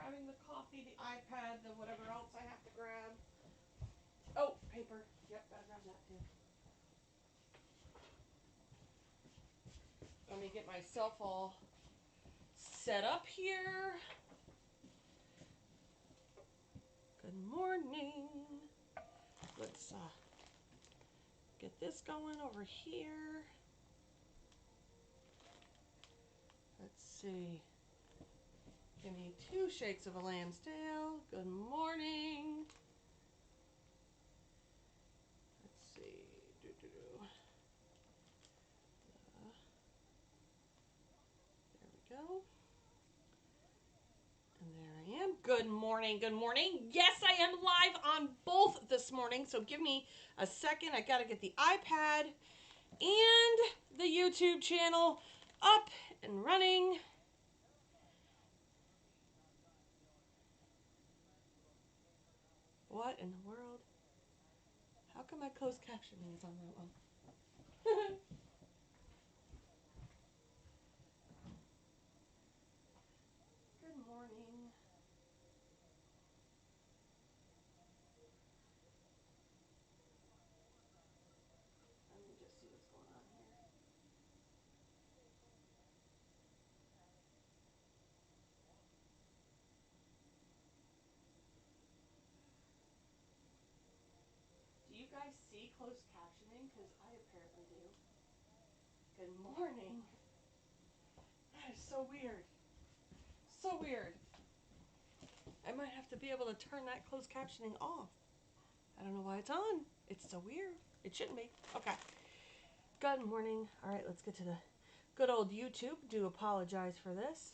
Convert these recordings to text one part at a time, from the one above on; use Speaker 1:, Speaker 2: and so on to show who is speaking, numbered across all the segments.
Speaker 1: grabbing the coffee, the iPad, the whatever else I have to grab. Oh, paper. Yep, gotta grab that too. Let me get myself all set up here. Good morning. Let's get this going over here. Let's see. Give me 2 shakes of a lamb's tail. Good morning. Let's see. There we go. And there I am. Good morning. Good morning. Yes, I am live on both this morning. So give me a second. I got to get the iPad and the YouTube channel up and running. What in the world? How come my closed captioning is on that one? Good morning. Let me just see what's going on here. Do you guys see closed captioning? Because I apparently do. Good morning. That is so weird. So weird. I might have to be able to turn that closed captioning off. I don't know why it's on. It's so weird. It shouldn't be. Okay. Good morning. All right, let's get to the good old YouTube. Do apologize for this.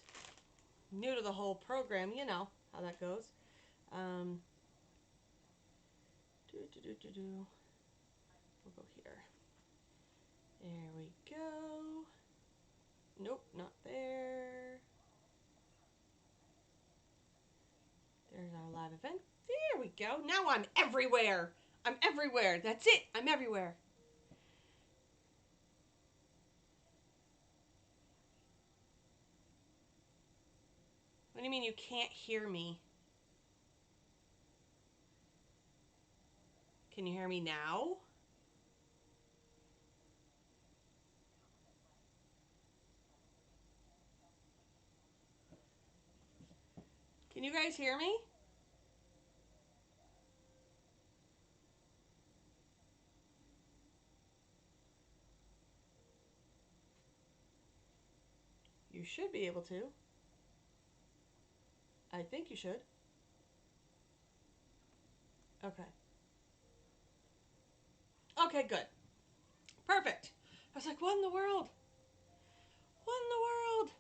Speaker 1: New to the whole program, you know how that goes. We'll go here. There we go. Nope, not there. There's our live event. There we go. Now I'm everywhere. I'm everywhere. That's it. I'm everywhere. What do you mean you can't hear me? Can you hear me now? Can you guys hear me? You should be able to. I think you should. Okay. Okay, good. Perfect. I was like, what in the world? What in the world?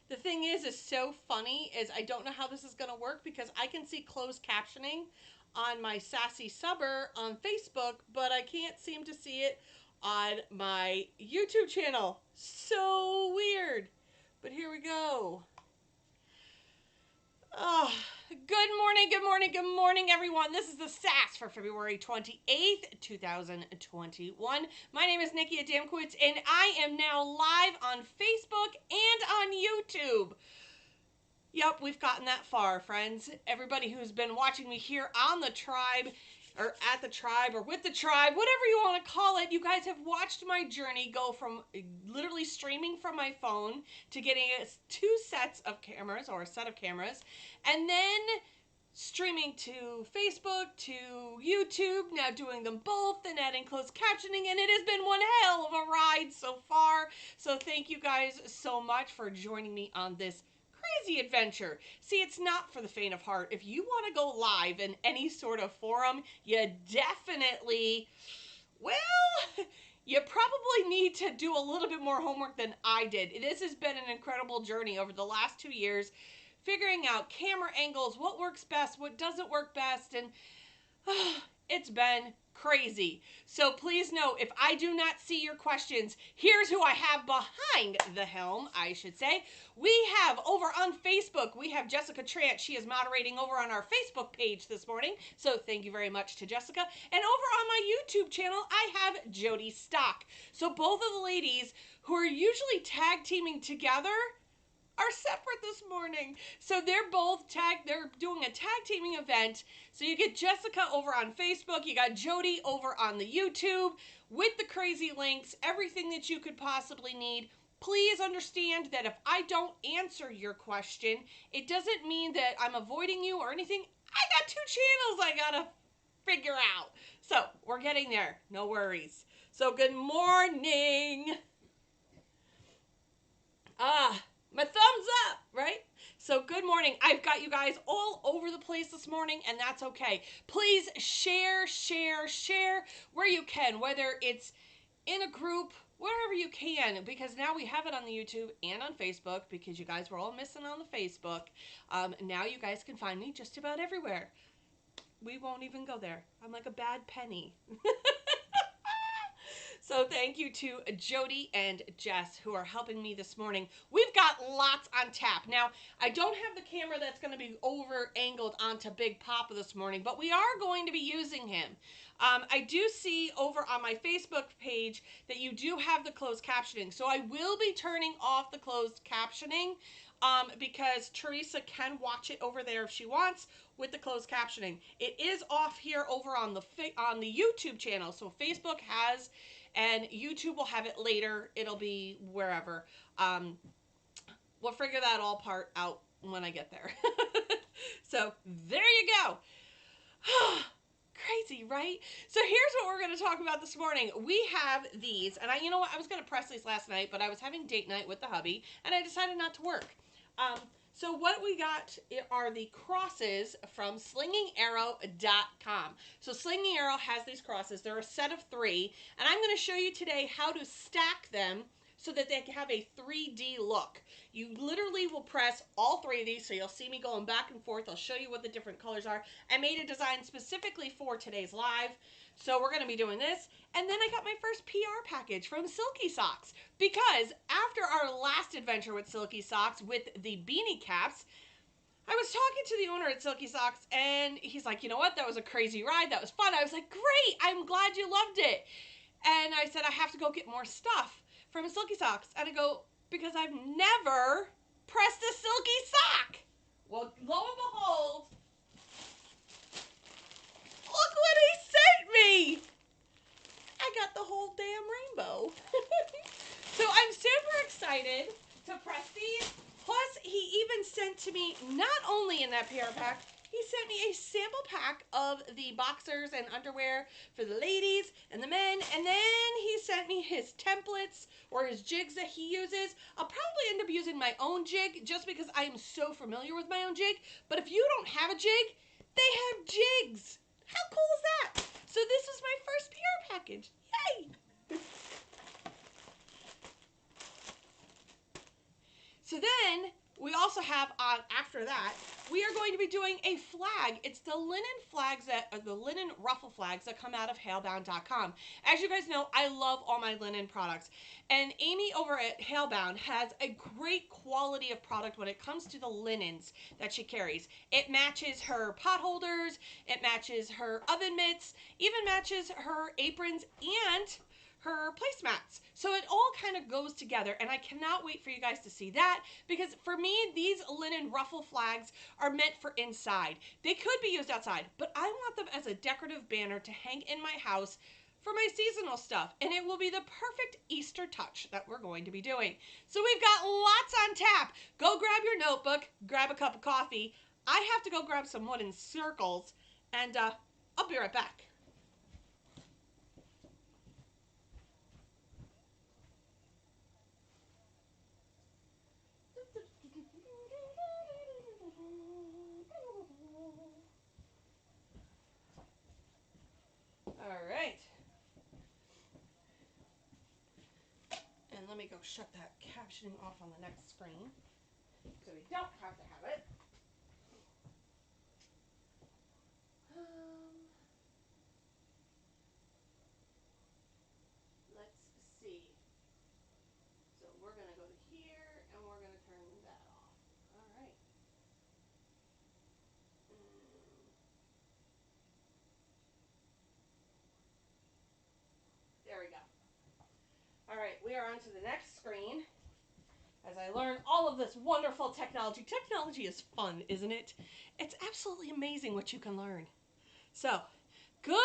Speaker 1: The thing is so funny is I don't know how this is going to work because I can see closed captioning on my Sassy Subber on Facebook, but I can't seem to see it on my YouTube channel. So weird. But here we go. Oh, good morning, good morning, good morning, everyone. This is the Sass for February 28th, 2021. My name is Nikki Adamkowitz, and I am now live on Facebook and on YouTube. Yep, we've gotten that far, friends. Everybody who's been watching me here on the tribe, or at the tribe, or with the tribe, whatever you want to call it, you guys have watched my journey go from literally streaming from my phone to getting 2 sets of cameras, or a set of cameras, and then streaming to Facebook, to YouTube, now doing them both and adding closed captioning, and it has been one hell of a ride so far. So thank you guys so much for joining me on this crazy adventure. See, it's not for the faint of heart. If you want to go live in any sort of forum, you definitely, well, you probably need to do a little bit more homework than I did. This has been an incredible journey over the last 2 years, figuring out camera angles, what works best, what doesn't work best, and it's been crazy. So please know, if I do not see your questions, here's who I have behind the helm, I should say. We have over on Facebook, we have Jessica Trant. She is moderating over on our Facebook page this morning. So thank you very much to Jessica. And over on my YouTube channel, I have Jody Stock. So both of the ladies who are usually tag teaming together are separate this morning. So they're doing a tag teaming event. So you get Jessica over on Facebook, you got Jody over on the YouTube with the crazy links, everything that you could possibly need. Please understand that if I don't answer your question, it doesn't mean that I'm avoiding you or anything. I got 2 channels I gotta figure out. So we're getting there, no worries. So good morning. My thumbs up, right? So good morning. I've got you guys all over the place this morning, and that's okay. Please share where you can, whether it's in a group, wherever you can, because now we have it on the YouTube and on Facebook, because you guys were all missing on the Facebook. Now you guys can find me just about everywhere. We won't even go there. I'm like a bad penny. So thank you to Jody and Jess who are helping me this morning. We've got lots on tap. Now, I don't have the camera that's going to be over angled onto Big Papa this morning, but we are going to be using him. I do see over on my Facebook page that you do have the closed captioning. So I will be turning off the closed captioning because Teresa can watch it over there if she wants with the closed captioning. It is off here over on the YouTube channel. So Facebook has, and YouTube will have it later. It'll be wherever. We'll figure that all part out when I get there. So there you go. Crazy, right? So here's what we're going to talk about this morning. We have these, and you know what? I was going to press these last night, but I was having date night with the hubby, and I decided not to work. So what we got are the crosses from SlingingArrow.com. So Slinging Arrow has these crosses. They're a set of 3, and I'm going to show you today how to stack them so that they can have a 3D look. You literally will press all 3 of these, so you'll see me going back and forth. I'll show you what the different colors are. I made a design specifically for today's live, so we're going to be doing this. And then I got my first PR package from Silky Socks, because after our last adventure with Silky Socks with the beanie caps, I was talking to the owner at Silky Socks, and he's like, you know what, that was a crazy ride, that was fun. I was like, great, I'm glad you loved it. And I said, I have to go get more stuff from Silky Socks. And I go, because I've never pressed a Silky sock. Well, lo and behold, look what he sent me. I got the whole damn rainbow. So I'm super excited to press these. Plus, he even sent to me, not only in that PR pack, he sent me a sample pack of the boxers and underwear for the ladies and the men. And then he sent me his templates or his jigs that he uses. I'll probably end up using my own jig just because I am so familiar with my own jig. But if you don't have a jig, they have jigs. How cool is that? So this is my first PR package. Yay! So then we also have on after that, we are going to be doing a flag. It's the linen flags the linen ruffle flags that come out of Hailbound.com. As you guys know, I love all my linen products. And Amy over at Hailbound has a great quality of product when it comes to the linens that she carries. It matches her pot holders, it matches her oven mitts, even matches her aprons and her placemats. So it all kind of goes together, and I cannot wait for you guys to see that, because for me, these linen ruffle flags are meant for inside. They could be used outside, but I want them as a decorative banner to hang in my house for my seasonal stuff, and it will be the perfect Easter touch that we're going to be doing. So we've got lots on tap. Go grab your notebook, grab a cup of coffee. I have to go grab some wooden circles, and I'll be right back. All right. And let me go shut that captioning off on the next screen so we don't have to have it. share onto the next screen as I learn all of this wonderful technology. Technology is fun, isn't it? It's absolutely amazing what you can learn. So, good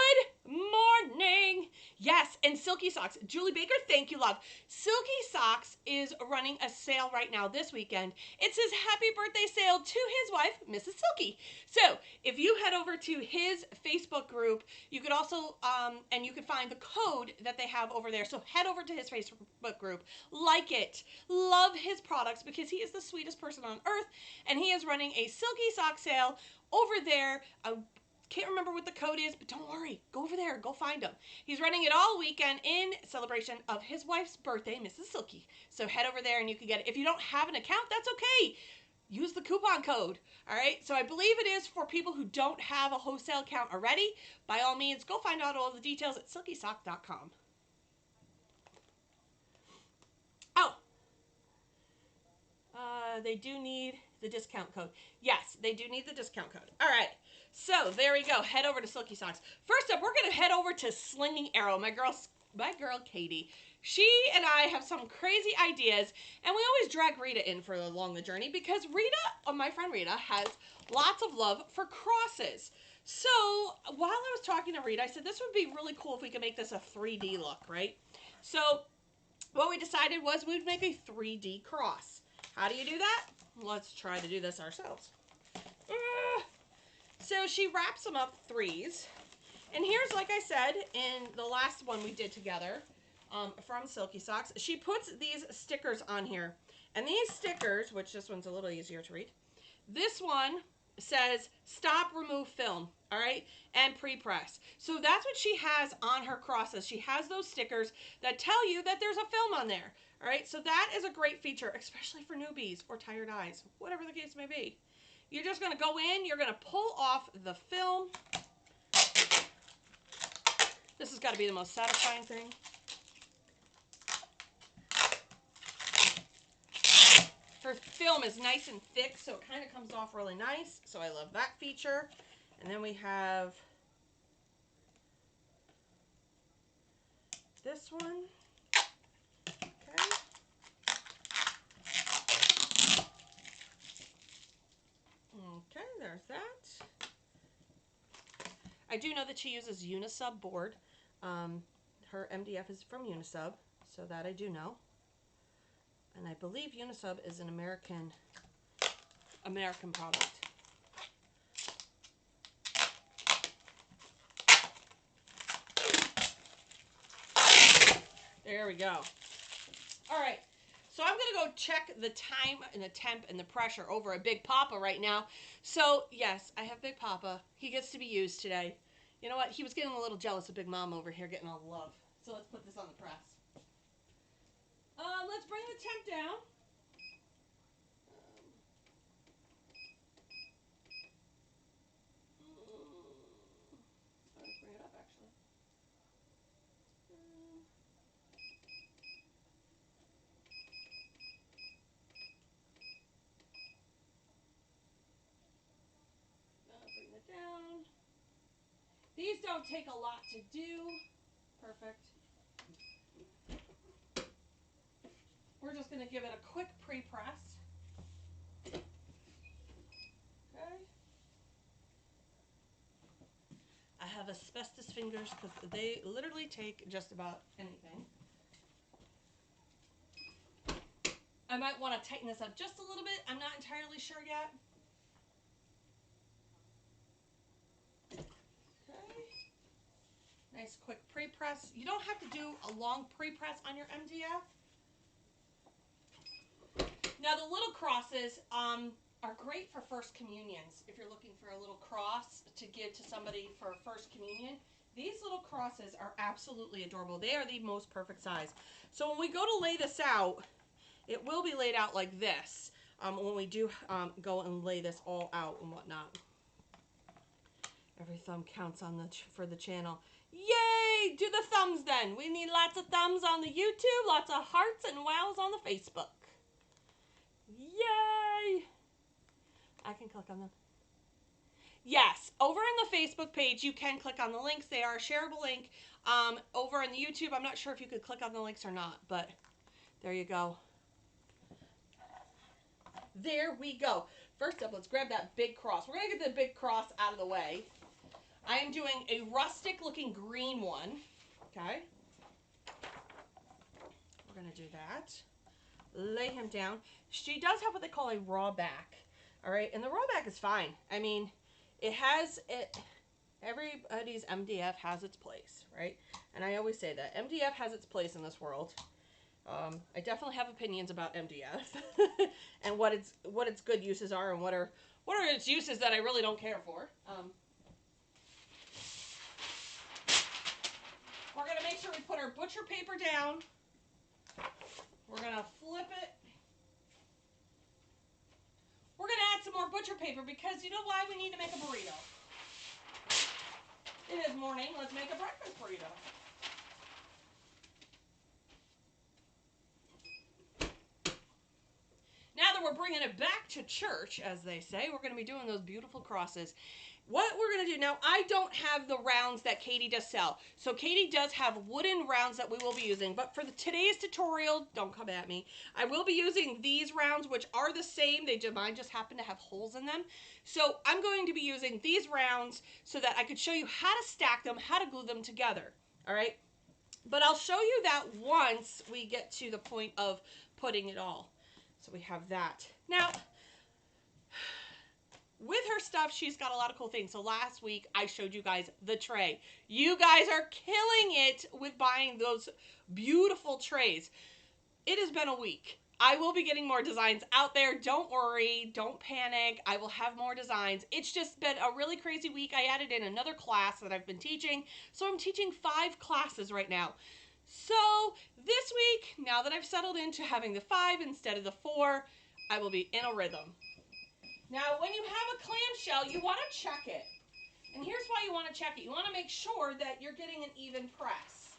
Speaker 1: morning. Yes, and Silky Socks. Julie Baker, thank you, love. Silky Socks is running a sale right now this weekend. It's his happy birthday sale to his wife, Mrs. Silky. So, if you head over to his Facebook group, you could also, and you can find the code that they have over there. So, head over to his Facebook group, like it, love his products because he is the sweetest person on earth, and he is running a Silky Sock sale over there. Can't remember what the code is, but don't worry. Go over there. Go find him. He's running it all weekend in celebration of his wife's birthday, Mrs. Silky. So head over there and you can get it. If you don't have an account, that's okay. Use the coupon code. All right. So I believe it is for people who don't have a wholesale account already. By all means, go find out all the details at silkysock.com. Oh. They do need the discount code. Yes, they do need the discount code. All right. So there we go. Head over to Silky Socks. First up, we're going to head over to Slinging Arrow. My girl Katie. She and I have some crazy ideas, and we always drag Rita in for along the journey because my friend Rita, has lots of love for crosses. So while I was talking to Rita, I said this would be really cool if we could make this a 3D look, right? So what we decided was we'd make a 3D cross. How do you do that? Let's try to do this ourselves. So she wraps them up threes. And here's, like I said, in the last one we did together from Silky Socks, she puts these stickers on here. And these stickers, which this one's a little easier to read, this one says stop, remove film, all right, and pre-press. So that's what she has on her crosses. She has those stickers that tell you that there's a film on there, all right? So that is a great feature, especially for newbies or tired eyes, whatever the case may be. You're just going to go in, you're going to pull off the film. This has got to be the most satisfying thing. Her film is nice and thick, so it kind of comes off really nice. So I love that feature. And then we have this one. Okay. Okay, there's that. I do know that she uses Unisub board. Her MDF is from Unisub, so that I do know. And I believe Unisub is an American product. There we go. All right. So I'm going to go check the time and the temp and the pressure over at Big Papa right now. So, yes, I have Big Papa. He gets to be used today. You know what? He was getting a little jealous of Big Mom over here getting all the love. So let's put this on the press. Let's bring the temp down. Let's bring it up, actually. Bring it down. These don't take a lot to do. Perfect. We're just going to give it a quick pre-press. Okay. I have asbestos fingers because they literally take just about anything. I might want to tighten this up just a little bit. I'm not entirely sure yet. Okay. Nice quick pre-press. You don't have to do a long pre-press on your MDF. Now the little crosses are great for first communions. If you're looking for a little cross to give to somebody for first communion, these little crosses are absolutely adorable. They are the most perfect size. So when we go to lay this out, it will be laid out like this when we do go and lay this all out and whatnot. Every thumb counts on for the channel. Yay! Do the thumbs then. We need lots of thumbs on the YouTube, lots of hearts and wows on the Facebook. Yay! I can click on them. Yes, over on the Facebook page, you can click on the links. They are a shareable link. Over on the YouTube, I'm not sure if you could click on the links or not, but There you go. There we go. First up, let's grab that big cross. We're going to get the big cross out of the way. I am doing a rustic looking green one. Okay. We're going to do that. Lay him down. She does have what they call a raw back. All right. And the raw back is fine. I mean, it has it. Everybody's MDF has its place, right? And I always say that MDF has its place in this world. I definitely have opinions about MDF and what its good uses are and what are its uses that I really don't care for. We're gonna make sure we put our butcher paper down. We're gonna flip it. We're gonna add some more butcher paper because you know why we need to make a burrito. It is morning. Let's make a breakfast burrito. Now that we're bringing it back to church, as they say, we're going to be doing those beautiful crosses. What we're going to do now, I don't have the rounds that Katie does sell. So Katie does have wooden rounds that we will be using. But for today's tutorial, don't come at me, I will be using these rounds, which are the same. Mine just happen to have holes in them. So I'm going to be using these rounds so that I could show you how to stack them, how to glue them together. All right? But I'll show you that once we get to the point of putting it all. So we have that. Now, with her stuff, she's got a lot of cool things. So last week, I showed you guys the tray. You guys are killing it with buying those beautiful trays. It has been a week. I will be getting more designs out there. Don't worry. Don't panic. I will have more designs. It's just been a really crazy week. I added in another class that I've been teaching. So I'm teaching 5 classes right now. So this week, now that I've settled into having the 5 instead of the 4, I will be in a rhythm. Now, when you have a clamshell, you want to check it. And here's why you want to check it. You want to make sure that you're getting an even press.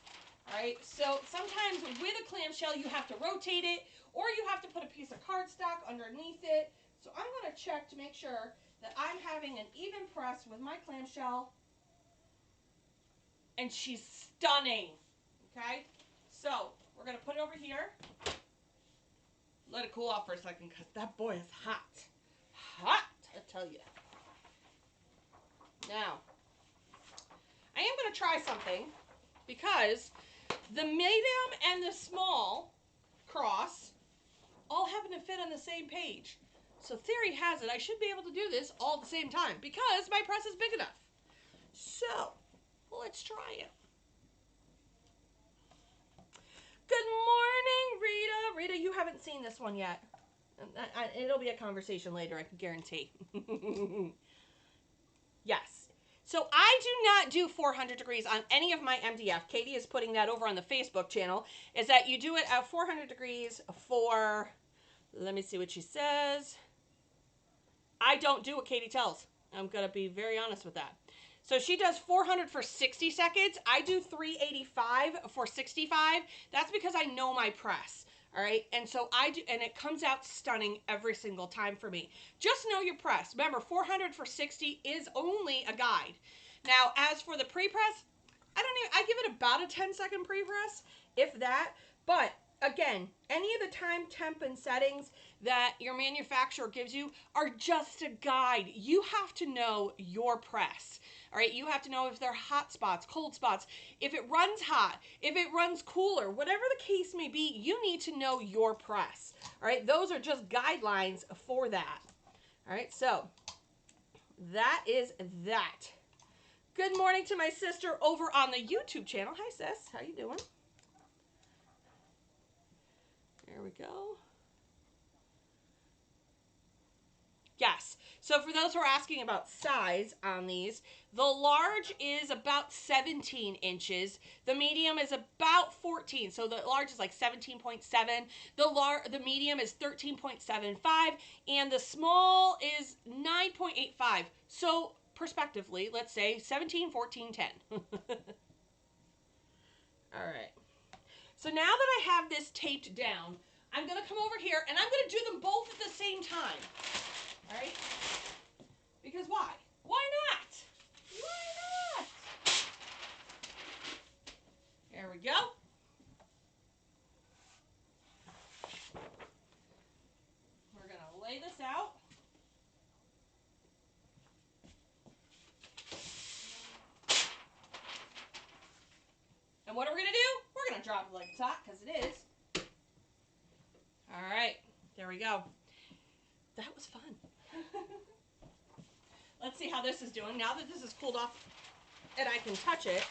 Speaker 1: All right, so sometimes with a clamshell, you have to rotate it, or you have to put a piece of cardstock underneath it. So I'm going to check to make sure that I'm having an even press with my clamshell. And she's stunning. Okay, so we're going to put it over here. Let it cool off for a second because that boy is hot. Hot, I tell you. Now, I am going to try something because the medium and the small cross all happen to fit on the same page. So theory has it I should be able to do this all at the same time because my press is big enough. So, let's try it. Good morning, Rita. Rita, you haven't seen this one yet. It'll be a conversation later, I can guarantee. Yes. So I do not do 400 degrees on any of my MDF. Katie is putting that over on the Facebook channel. Is that you do it at 400 degrees for, let me see what she says. I don't do what Katie tells. I'm going to be very honest with that. So she does 400 for 60 seconds. I do 385 for 65. That's because I know my press. All right. And so I do, and it comes out stunning every single time for me. Just know your press. Remember, 400 for 60 is only a guide. Now, as for the pre-press, I give it about a 10-second pre-press, if that. But again, any of the time, temp, and settings that your manufacturer gives you are just a guide. You have to know your press. All right, you have to know if they're hot spots, cold spots, if it runs hot, if it runs cooler, whatever the case may be, you need to know your press. All right, those are just guidelines for that. All right, so that is that. Good morning to my sister over on the YouTube channel. Hi, sis. How you doing? There we go. Yes. So for those who are asking about size on these, the large is about 17 inches. The medium is about 14. So the large is like 17.7. The medium is 13.75. And the small is 9.85. So prospectively, let's say 17, 14, 10. All right. So now that I have this taped down, I'm going to come over here and I'm going to do them both at the same time. All right? Because why? Why not? Why not? There we go. lay this out. And what are we going to do? We're going to drop it like it's hot, because it is. All right, there we go. That was fun. Let's see how this is doing. Now that this is cooled off and I can touch it.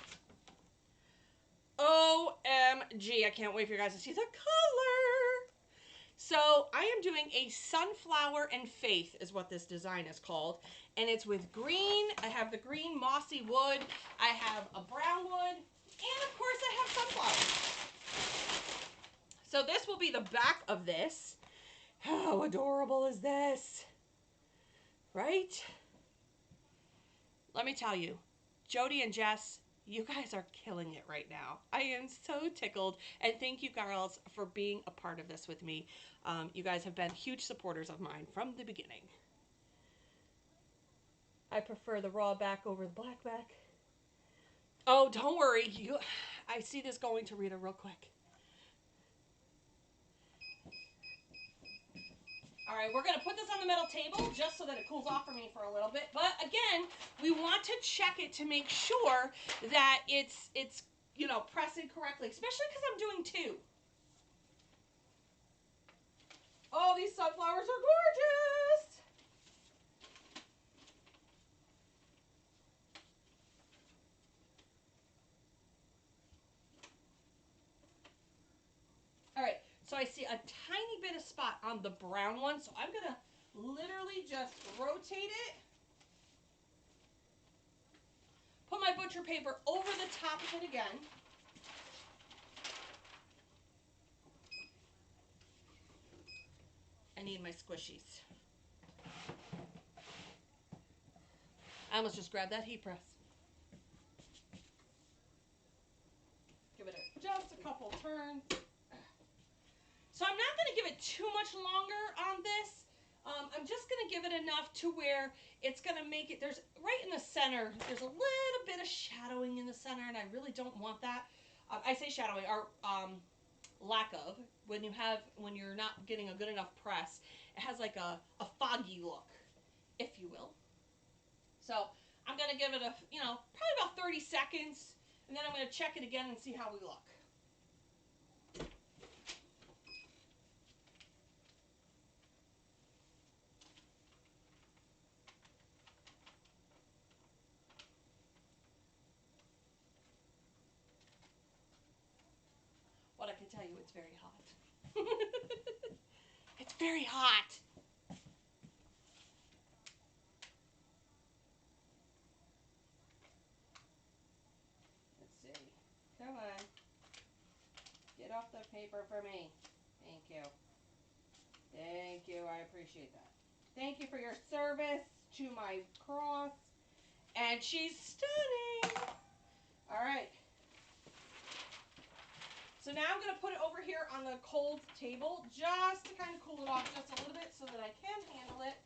Speaker 1: OMG, I can't wait for you guys to see the color. So I am doing a Sunflower and Faith is what this design is called. And it's with green. I have the green mossy wood. I have a brown wood. And of course I have sunflowers. So this will be the back of this. How adorable is this? Right? Let me tell you, Jody and Jess, you guys are killing it right now. I am so tickled, and thank you girls for being a part of this with me. You guys have been huge supporters of mine from the beginning. I prefer the raw back over the black back. Oh, don't worry. I see this going to Rita real quick. All right, we're going to put this on the middle table just so that it cools off for me for a little bit. But again, we want to check it to make sure that it's you know, pressing correctly, especially because I'm doing two. Oh, these sunflowers are gorgeous. All right, so I see a tiny bit of spot on the brown one, so I'm going to literally just rotate it. Put my butcher paper over the top of it again. I need my squishies. I almost just grabbed that heat press. Give it just a couple turns. So I'm not going to give it too much longer on this. I'm just going to give it enough to where it's going to make it, there's right in the center, there's a little bit of shadowing in the center, and I really don't want that. I say shadowing, or lack of, when you're not getting a good enough press. It has like a foggy look, if you will. So I'm going to give it a, you know, probably about 30 seconds, and then I'm going to check it again and see how we look. What I can tell you, it's very hot. It's very hot. Let's see. Come on. Get off the paper for me. Thank you. Thank you. I appreciate that. Thank you for your service to my cross. And she's stunning. All right. So now I'm going to put it over here on the cold table just to kind of cool it off just a little bit so that I can handle it.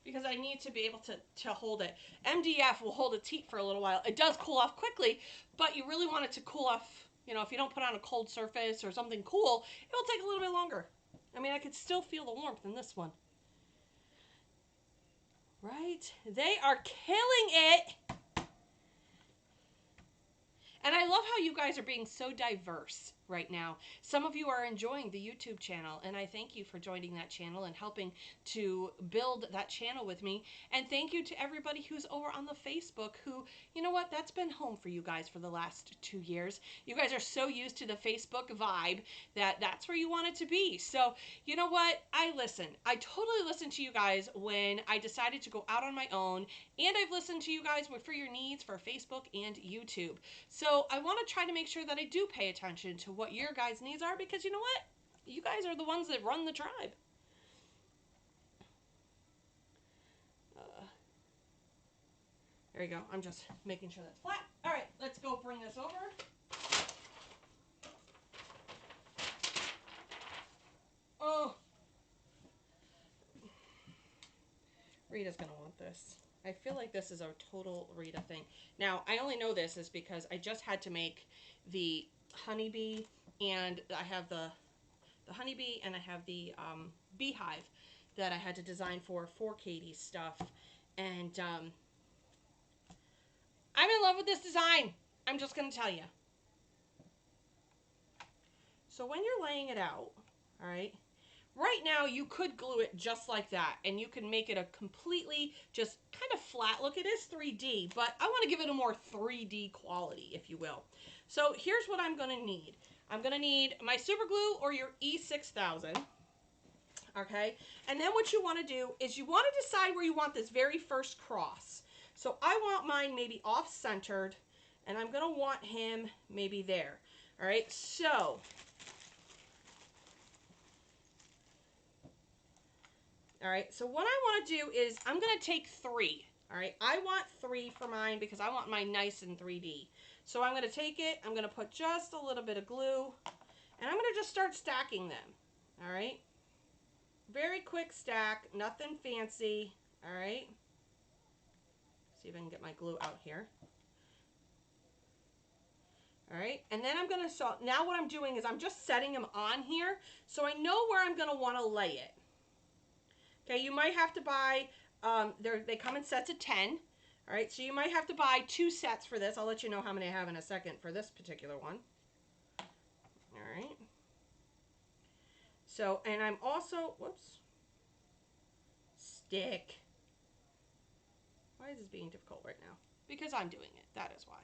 Speaker 1: Because I need to be able to hold it. MDF will hold its heat for a little while. It does cool off quickly, but you really want it to cool off. You know, if you don't put on a cold surface or something cool, it will take a little bit longer. I mean, I could still feel the warmth in this one. Right? They are killing it. And I love how you guys are being so diverse right now. Some of you are enjoying the YouTube channel, and I thank you for joining that channel and helping to build that channel with me. And thank you to everybody who's over on the Facebook who, you know what, that's been home for you guys for the last 2 years. You guys are so used to the Facebook vibe that that's where you want it to be. So, you know what, I listen. I totally listened to you guys when I decided to go out on my own, and I've listened to you guys for your needs for Facebook and YouTube. So I want to try to make sure that I do pay attention to what your guys' needs are, because you know what? You guys are the ones that run the tribe. There you go. I'm just making sure that's flat. All right, let's go bring this over. Oh. Rita's going to want this. I feel like this is a total Rita thing. Now, I only know this is because I just had to make the honeybee, and I have the honeybee, and I have the beehive. that I had to design for Katie's stuff. And I'm in love with this design. I'm just going to tell you. So when you're laying it out, all right, right now you could glue it just like that, and you can make it a completely just kind of flat look. It is 3D, but I want to give it a more 3D quality, if you will. So here's what I'm going to need. I'm going to need my super glue or your E6000. Okay, and then what you want to do is you want to decide where you want this very first cross. So I want mine maybe off-centered, and I'm going to want him maybe there. All right, so what I want to do is I'm going to take 3. All right, I want 3 for mine because I want mine nice and 3D. So I'm going to take it, I'm going to put just a little bit of glue, and I'm going to just start stacking them. All right. Very quick stack, nothing fancy. All right. See if I can get my glue out here. All right, and then I'm going to, so now what I'm doing is I'm just setting them on here so I know where I'm going to want to lay it. Okay, you might have to buy, they come in sets of 10. All right, so you might have to buy 2 sets for this. I'll let you know how many I have in a second for this particular one. All right. So, and I'm also, whoops, stick. Why is this being difficult right now? Because I'm doing it. That is why.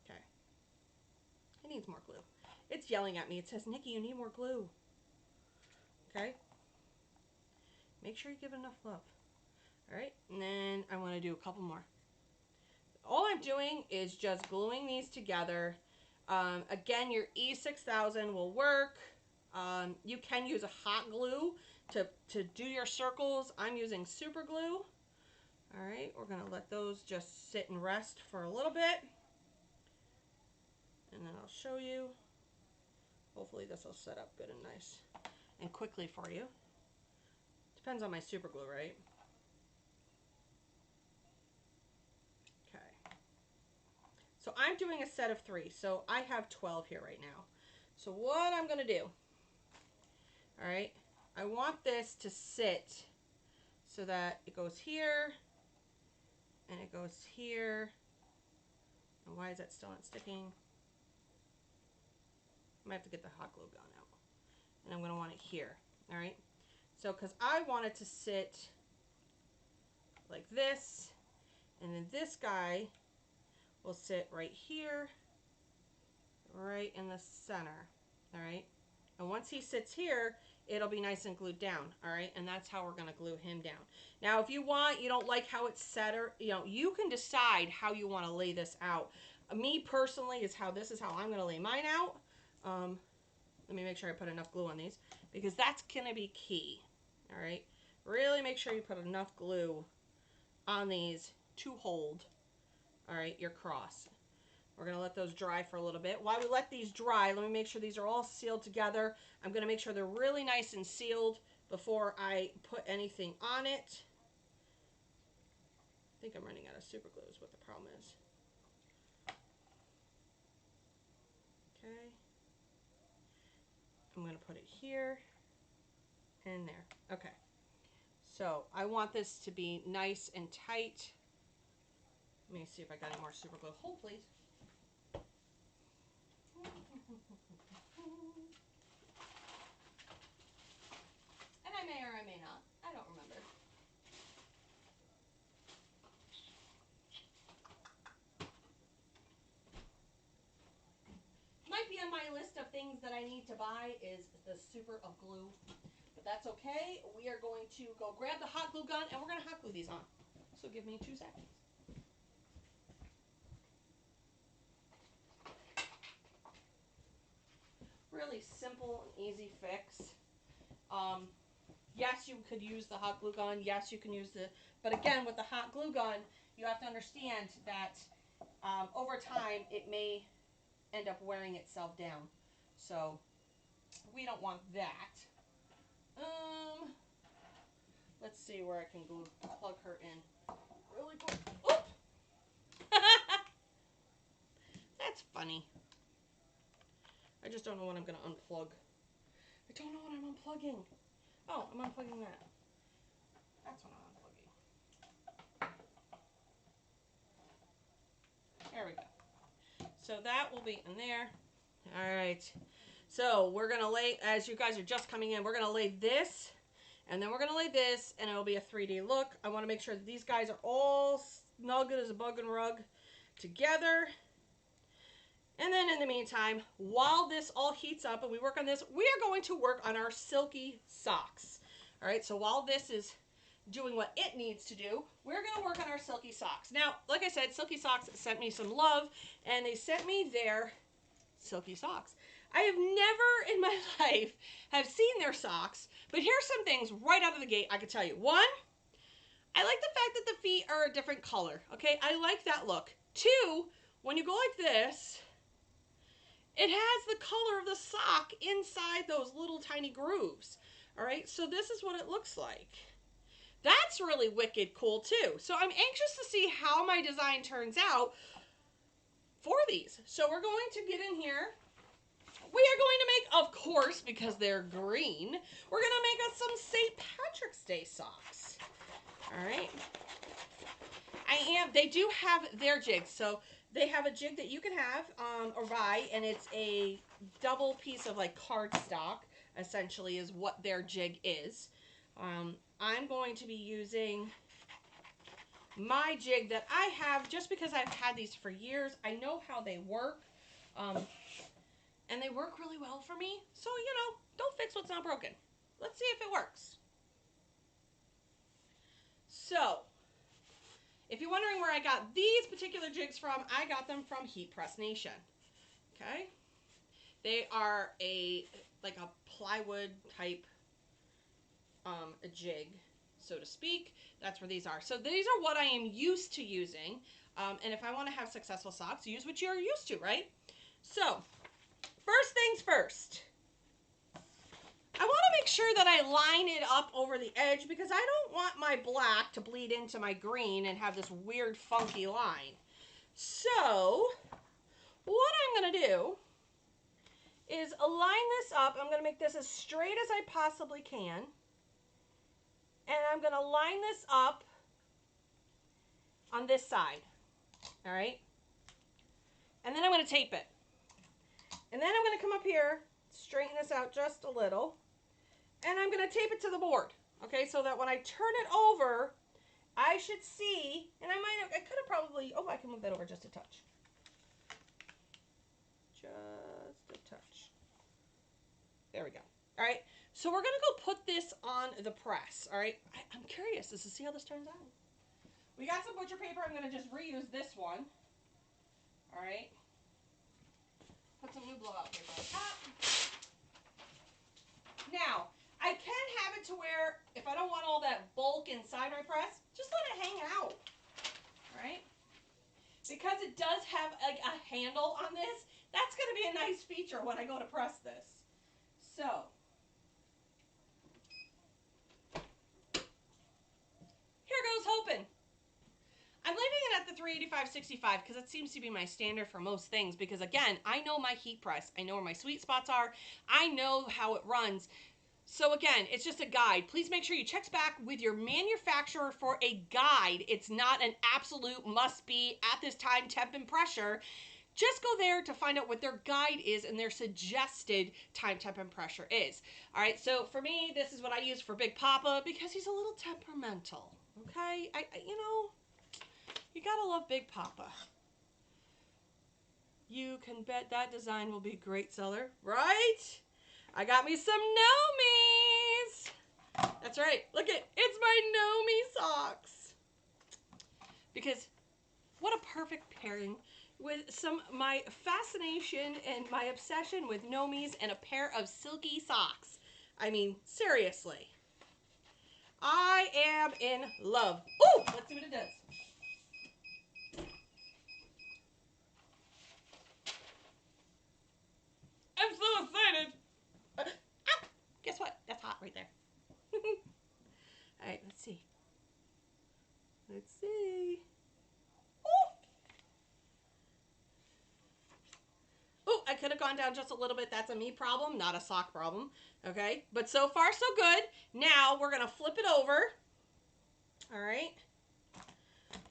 Speaker 1: Okay. It needs more glue. It's yelling at me. It says, Nikki, you need more glue. Okay. Make sure you give it enough love. All right. And then I want to do a couple more. All I'm doing is just gluing these together. Again, your E6000 will work. You can use a hot glue to do your circles. I'm using super glue. All right, we're going to let those just sit and rest for a little bit. And then I'll show you. Hopefully this will set up good and nice and quickly for you. Depends on my super glue, right? Okay. So I'm doing a set of 3. So I have 12 here right now. So what I'm going to do, all right, I want this to sit so that it goes here and it goes here. And why is that still not sticking? I might have to get the hot glue gun out. And I'm going to want it here. All right. So, because I want it to sit like this. And then this guy will sit right here, right in the center. All right. And once he sits here, it'll be nice and glued down. All right. And that's how we're going to glue him down. Now, if you want, you don't like how it's set, or, you know, you can decide how you want to lay this out. Me personally this is how I'm going to lay mine out. Let me make sure I put enough glue on these because that's going to be key. All right. Really make sure you put enough glue on these to hold, all right, your cross. We're going to let those dry for a little bit. While we let these dry, let me make sure these are all sealed together. I'm going to make sure they're really nice and sealed before I put anything on it. I think I'm running out of super glue is what the problem is. Okay. I'm going to put it here and there. Okay. So I want this to be nice and tight. Let me see if I got any more super glue. Hold, please. And I may or I may not. I don't remember. Might be on my list of things that I need to buy is the super of glue. But that's okay. We are going to go grab the hot glue gun and we're going to hot glue these on. So give me 2 seconds. Really simple and easy fix. Yes, you could use the hot glue gun. Yes, you can use but again, with the hot glue gun, you have to understand that over time, it may end up wearing itself down. So we don't want that. Let's see where I can plug her in. Really quick. Oop! That's funny. I just don't know when I'm going to unplug. I don't know what I'm unplugging. Oh, I'm unplugging that. That's what I'm unplugging. There we go. So that will be in there. All right. So we're going to lay, as you guys are just coming in, we're going to lay this, and then we're going to lay this, and it'll be a 3D look. I want to make sure that these guys are all snug as a bug and rug together. And then in the meantime, while this all heats up and we work on this, we are going to work on our Silky socks. All right, so while this is doing what it needs to do, we're going to work on our Silky socks. Now, like I said, Silky Socks sent me some love, and they sent me their Silky socks. I have never in my life have seen their socks, but here's some things right out of the gate I could tell you. One, I like the fact that the feet are a different color. Okay, I like that look. Two, when you go like this, it has the color of the sock inside those little tiny grooves. All right, so this is what it looks like. That's really wicked cool too. So I'm anxious to see how my design turns out for these. So we're going to get in here. We are going to make, of course, because they're green, we're going to make us some St. Patrick's Day socks. All right. They do have their jigs. So they have a jig that you can have or buy, and it's a double piece of like cardstock, essentially, is what their jig is. I'm going to be using my jig that I have just because I've had these for years. I know how they work, and they work really well for me. So, you know, don't fix what's not broken. Let's see if it works. So, if you're wondering where I got these particular jigs from, I got them from Heat Press Nation. Okay? They are like a plywood type a jig, so to speak. That's where these are. So these are what I am used to using. And if I want to have successful socks, use what you're used to, right? So, first things first. I want to make sure that I line it up over the edge because I don't want my black to bleed into my green and have this weird funky line. So, what I'm going to do is align this up. I'm going to make this as straight as I possibly can. And I'm going to line this up on this side. All right? And then I'm going to tape it. And then I'm going to come up here, straighten this out just a little. And I'm going to tape it to the board. Okay, so that when I turn it over, I should see, and I could have probably, oh, I can move that over just a touch. Just a touch. There we go. All right, so we're going to go put this on the press. All right, I'm curious to see how this turns out. We got some butcher paper. I'm going to just reuse this one. All right. Put some new blowout paper on top. Now, I can have it to where if I don't want all that bulk inside my press, just let it hang out. All right? Because it does have like a handle on this, that's going to be a nice feature when I go to press this. So, here goes hoping. I'm leaving it at the 385/65 because it seems to be my standard for most things because, again, I know my heat press. I know where my sweet spots are. I know how it runs. So, again, it's just a guide. Please make sure you check back with your manufacturer for a guide. It's not an absolute must-be at this time, temp and pressure. Just go there to find out what their guide is and their suggested time, temp, and pressure is. All right, so for me, this is what I use for Big Papa because he's a little temperamental, okay? You know, you gotta love Big Papa. You can bet that design will be a great seller, right? I got me some Nomies. That's right. Look it's my Nomie socks. Because what a perfect pairing with my fascination and my obsession with Nomies and a pair of Silky socks. I mean, seriously. I am in love. Ooh, let's see what it does. I'm so excited. Guess what? That's hot right there. All right, let's see. Let's see. Oh, I could have gone gone down just a little bit. That's a me problem, not a sock problem. Okay, but so far so good. Now we're gonna flip it over. All right.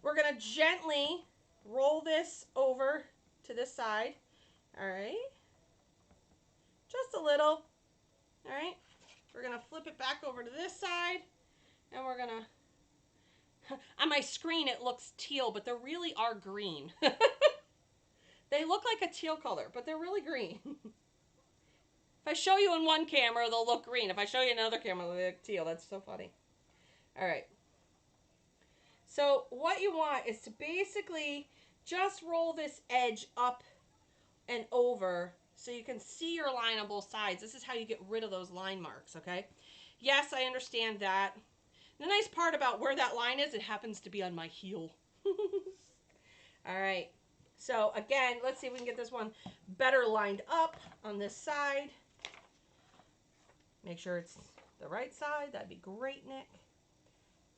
Speaker 1: We're gonna gently roll this over to this side. All right. Just a little. All right. We're gonna flip it back over to this side, and we're gonna, on my screen it looks teal, but they really are green. They look like a teal color, but they're really green. If I show you in one camera, they'll look green. If I show you in another camera, they'll look teal. That's so funny. All right. So what you want is to basically just roll this edge up and over so you can see your line on both sides. This is how you get rid of those line marks, okay? Yes, I understand that. The nice part about where that line is, it happens to be on my heel. All right. So again, let's see if we can get this one better lined up on this side. Make sure it's the right side. That'd be great, Nick.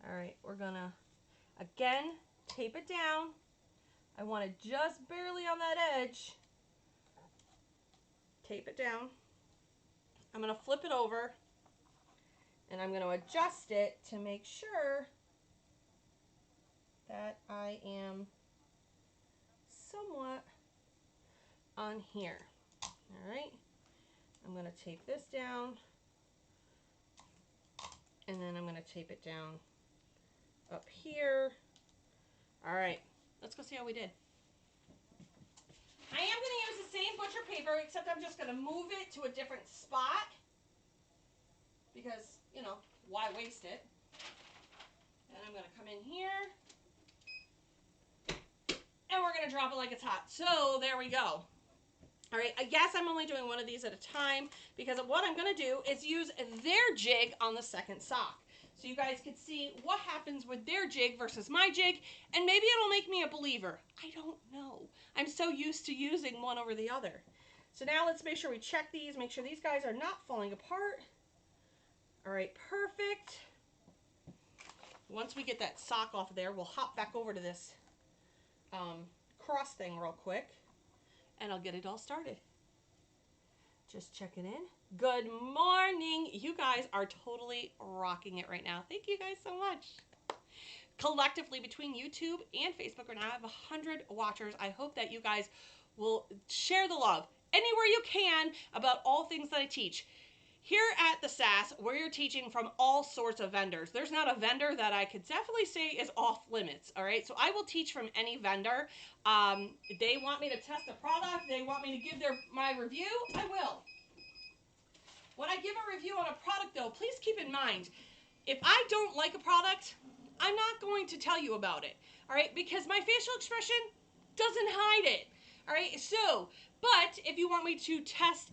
Speaker 1: All right, we're gonna, again, tape it down. I want it just barely on that edge. Tape it down. I'm gonna flip it over and I'm gonna adjust it to make sure that I am somewhat on here. All right, I'm gonna tape this down and then I'm gonna tape it down up here. All right, let's go see how we did. I am gonna use the same butcher paper, except I'm just gonna move it to a different spot because, you know, why waste it? And I'm gonna come in here and we're gonna drop it like it's hot. So there we go. All right, I guess I'm only doing one of these at a time because what I'm gonna do is use their jig on the second sock. So you guys can see what happens with their jig versus my jig, and maybe it'll make me a believer. I don't know. I'm so used to using one over the other. So now let's make sure we check these, make sure these guys are not falling apart. All right, perfect. Once we get that sock off of there, we'll hop back over to this cross thing real quick, and I'll get it all started. Just checking in. Good morning. You guys are totally rocking it right now. Thank you guys so much. Collectively, between YouTube and Facebook, right now I have 100 watchers. I hope that you guys will share the love anywhere you can about all things that I teach. Here at the Sass, we're teaching from all sorts of vendors. There's not a vendor that I could definitely say is off limits, all right? So I will teach from any vendor. They want me to test a product. They want me to give my review. I will. When I give a review on a product, though, please keep in mind, if I don't like a product, I'm not going to tell you about it, all right? Because my facial expression doesn't hide it, all right? So, but if you want me to test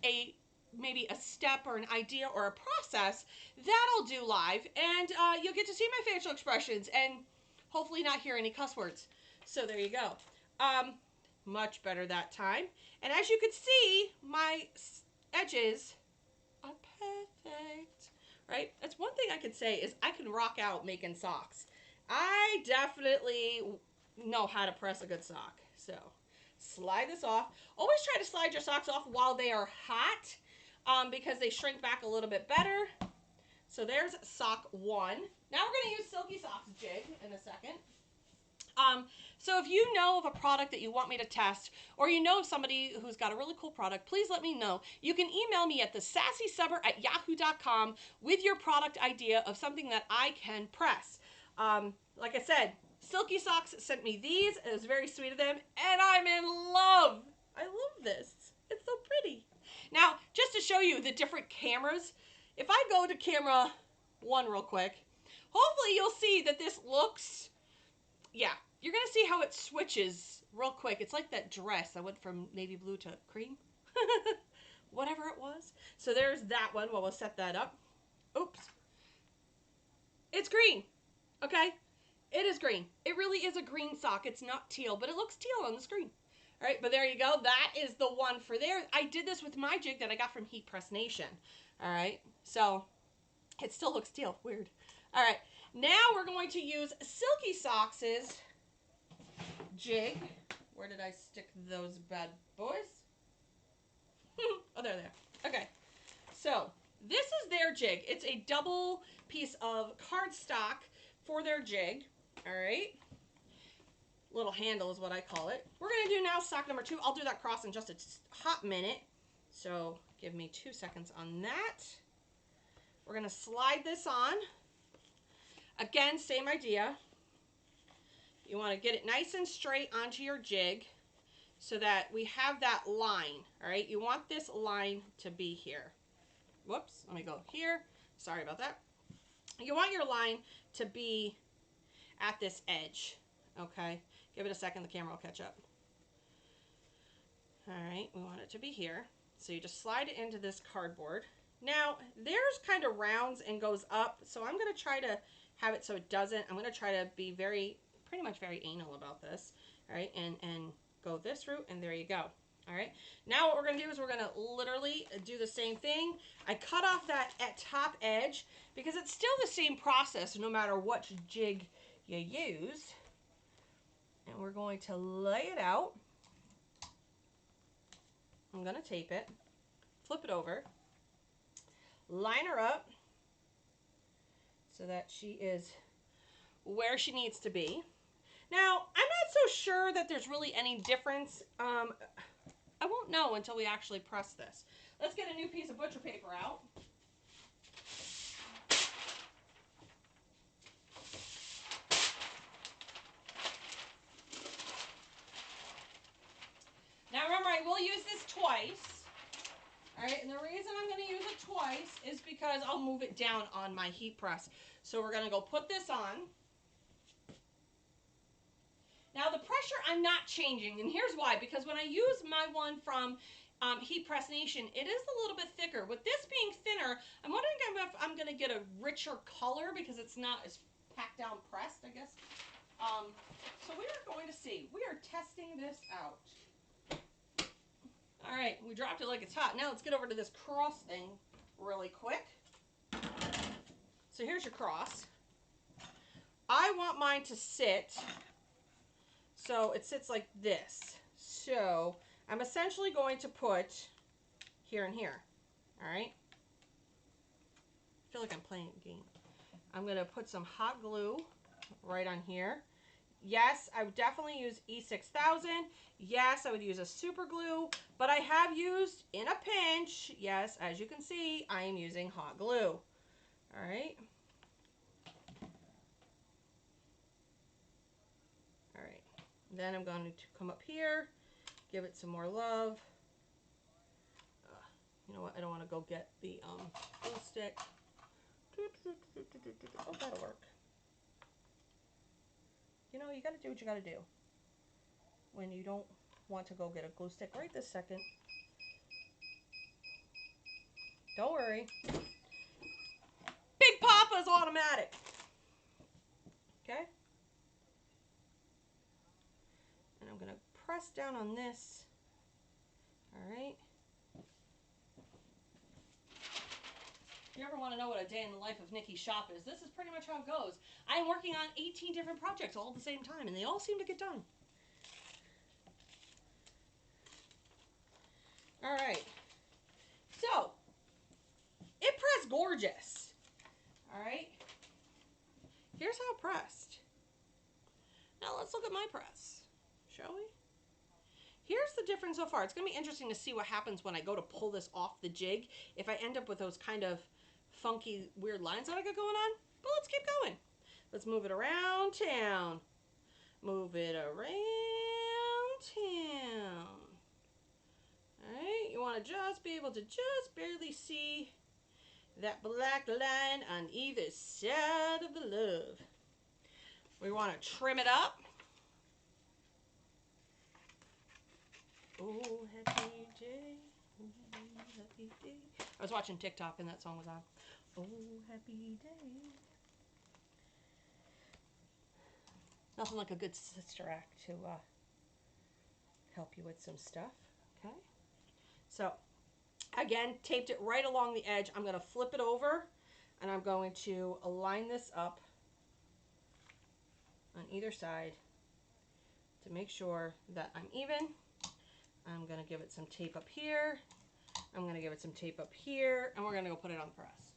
Speaker 1: maybe a step or an idea or a process, that I'll do live, and you'll get to see my facial expressions and hopefully not hear any cuss words. So there you go. Much better that time. And as you can see, my edges are perfect, right? That's one thing I could say is I can rock out making socks. I definitely know how to press a good sock. So slide this off. Always try to slide your socks off while they are hot, because they shrink back a little bit better. So there's sock one. Now we're going to use Silky Sock's jig in a second. So if you know of a product that you want me to test, or you know of somebody who's got a really cool product, please let me know. You can email me at thesassysubber@yahoo.com with your product idea of something that I can press. Like I said, Silky Socks sent me these. It was very sweet of them, and I'm in love. I love this. It's so pretty. Now, just to show you the different cameras, if I go to camera one real quick, hopefully you'll see that this looks, yeah, you're going to see how it switches real quick. It's like that dress that went from navy blue to cream, whatever it was. So there's that one. Well, we'll set that up. Oops. It's green, okay? It is green. It really is a green sock. It's not teal, but it looks teal on the screen. All right, but there you go. That is the one for there. I did this with my jig that I got from Heat Press Nation. All right, so it still looks teal. Weird. All right, now we're going to use Silky Socks' jig. Where did I stick those bad boys? Oh, there. Okay. So this is their jig. It's a double piece of cardstock for their jig. All right. Little handle is what I call it. We're going to do now sock number 2. I'll do that cross in just a hot minute. So give me 2 seconds on that. We're going to slide this on. Again, same idea. You want to get it nice and straight onto your jig so that we have that line. All right. You want this line to be here. Whoops. Let me go here. Sorry about that. You want your line to be at this edge. Okay. Give it a second. The camera will catch up. All right. We want it to be here. So you just slide it into this cardboard. Now, theirs kind of rounds and goes up. So I'm going to try to have it so it doesn't. I'm going to try to be pretty much very anal about this. All right. And go this route. And there you go. All right. Now what we're going to do is we're going to literally do the same thing. I cut off that top edge because it's still the same process no matter what jig you use. And we're going to lay it out. I'm going to tape it, flip it over, line her up so that she is where she needs to be. Now, I'm not so sure that there's really any difference. I won't know until we actually press this. Let's get a new piece of butcher paper out. Now remember, I will use this twice. All right, and the reason I'm going to use it twice is because I'll move it down on my heat press. So we're going to go put this on. Now the pressure I'm not changing, and here's why. Because when I use my one from Heat Press Nation, it is a little bit thicker. With this being thinner, I'm wondering if I'm going to get a richer color because it's not as packed down pressed, I guess. So we are going to see. We are testing this out. All right, we dropped it like it's hot. Now let's get over to this cross thing really quick. So here's your cross. I want mine to sit so it sits like this. So I'm essentially going to put here and here. All right. I feel like I'm playing a game. I'm going to put some hot glue right on here. Yes, I would definitely use E6000. Yes, I would use a super glue, but I have used in a pinch. Yes, as you can see, I am using hot glue. All right. All right. Then I'm going to come up here, give it some more love. You know what? I don't want to go get the glue stick. Oh, that'll work. You know, you got to do what you got to do when you don't want to go get a glue stick right this second. Don't worry. Big Papa's automatic. Okay? And I'm going to press down on this. All right? If you ever want to know what a day in the life of Nikki's shop is, this is pretty much how it goes. I am working on 18 different projects all at the same time, and they all seem to get done. All right. So, it pressed gorgeous. All right. Here's how it pressed. Now let's look at my press, shall we? Here's the difference so far. It's going to be interesting to see what happens when I go to pull this off the jig. If I end up with those kind of funky, weird lines that I got going on. But let's keep going. Let's move it around town. Move it around town. Alright, you want to just be able to just barely see that black line on either side of the love. We want to trim it up. Oh, happy day. Oh, happy day. I was watching TikTok and that song was on. Oh, happy day. Nothing like a good sister act to help you with some stuff. Okay. So, again, taped it right along the edge. I'm going to flip it over and I'm going to align this up on either side to make sure that I'm even. I'm going to give it some tape up here I'm going to give it some tape up here, and we're going to go put it on the press.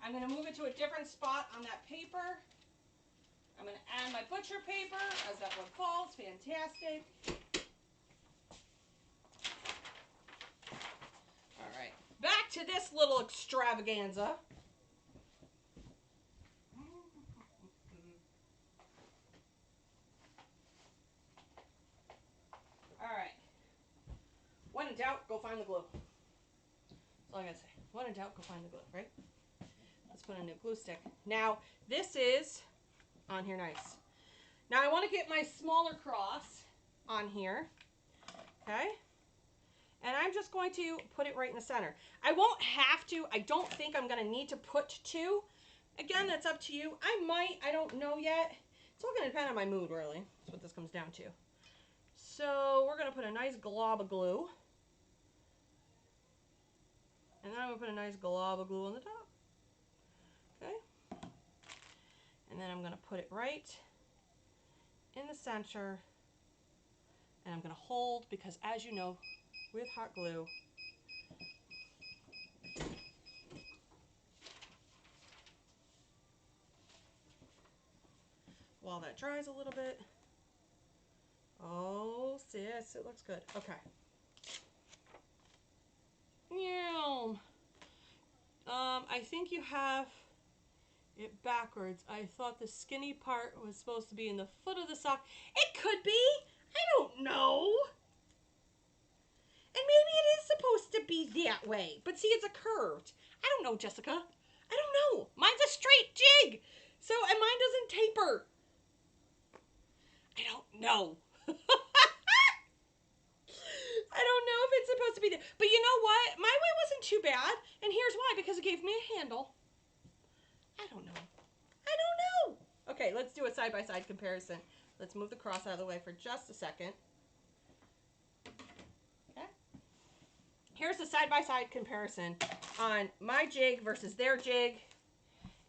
Speaker 1: I'm going to move it to a different spot on that paper. I'm going to add my butcher paper as that one falls. Fantastic. All right, back to this little extravaganza. All right. When in doubt, go find the glue. That's all I gotta say. When in doubt, go find the glue, right? Let's put a new glue stick. Now, this is on here nice. Now, I want to get my smaller cross on here, okay? And I'm just going to put it right in the center. I won't have to. I don't think I'm going to need to put two. Again, that's up to you. I might. I don't know yet. It's all going to depend on my mood, really. That's what this comes down to. So we're going to put a nice glob of glue. And then I'm going to put a nice glob of glue on the top. Okay? And then I'm going to put it right in the center. And I'm going to hold because, as you know, with hot glue, while that dries a little bit. Oh, sis, it looks good. Okay. Yeah. I think you have it backwards. I thought the skinny part was supposed to be in the foot of the sock. It could be. I don't know. And maybe it is supposed to be that way. But see, it's a curved. I don't know, Jessica. I don't know. Mine's a straight jig. So, and mine doesn't taper. I don't know. I don't know if it's supposed to be there. But you know what? My way wasn't too bad. And here's why. Because it gave me a handle. I don't know. I don't know. Okay, let's do a side-by-side comparison. Let's move the cross out of the way for just a second. Okay. Here's the side-by-side comparison on my jig versus their jig.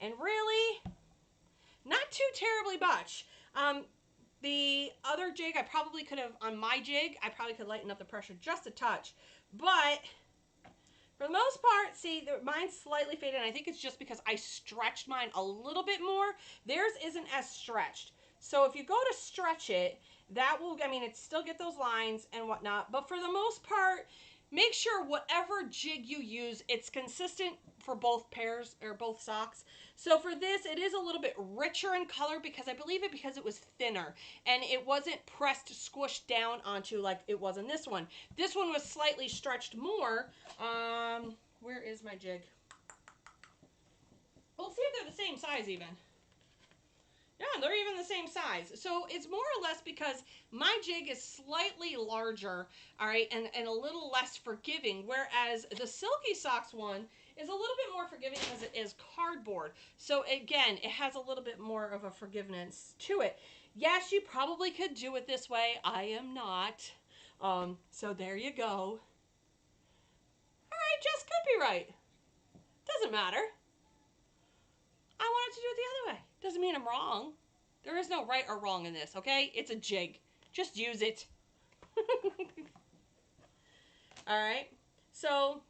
Speaker 1: And really, not too terribly much. The other jig, I probably could have, on my jig, I probably could lighten up the pressure just a touch. But for the most part, see, mine's slightly faded. And I think it's just because I stretched mine a little bit more. Theirs isn't as stretched. So if you go to stretch it, that will, I mean, it still get those lines and whatnot. But for the most part, make sure whatever jig you use, it's consistent for both pairs or both socks. So for this, it is a little bit richer in color because I believe because it was thinner and it wasn't pressed, squished down onto like it was in this one. This one was slightly stretched more. Where is my jig? We'll see if they're the same size even. Yeah, they're even the same size. So it's more or less because my jig is slightly larger, all right, and a little less forgiving, whereas the Silky Socks one is a little bit more forgiving because it is cardboard. So again, it has a little bit more of a forgiveness to it. Yes, you probably could do it this way. I am not. So there you go. All right, Jess could be right. Doesn't matter. I wanted to do it the other way. Doesn't mean I'm wrong. There is no right or wrong in this, okay? It's a jig. Just use it. All right. So,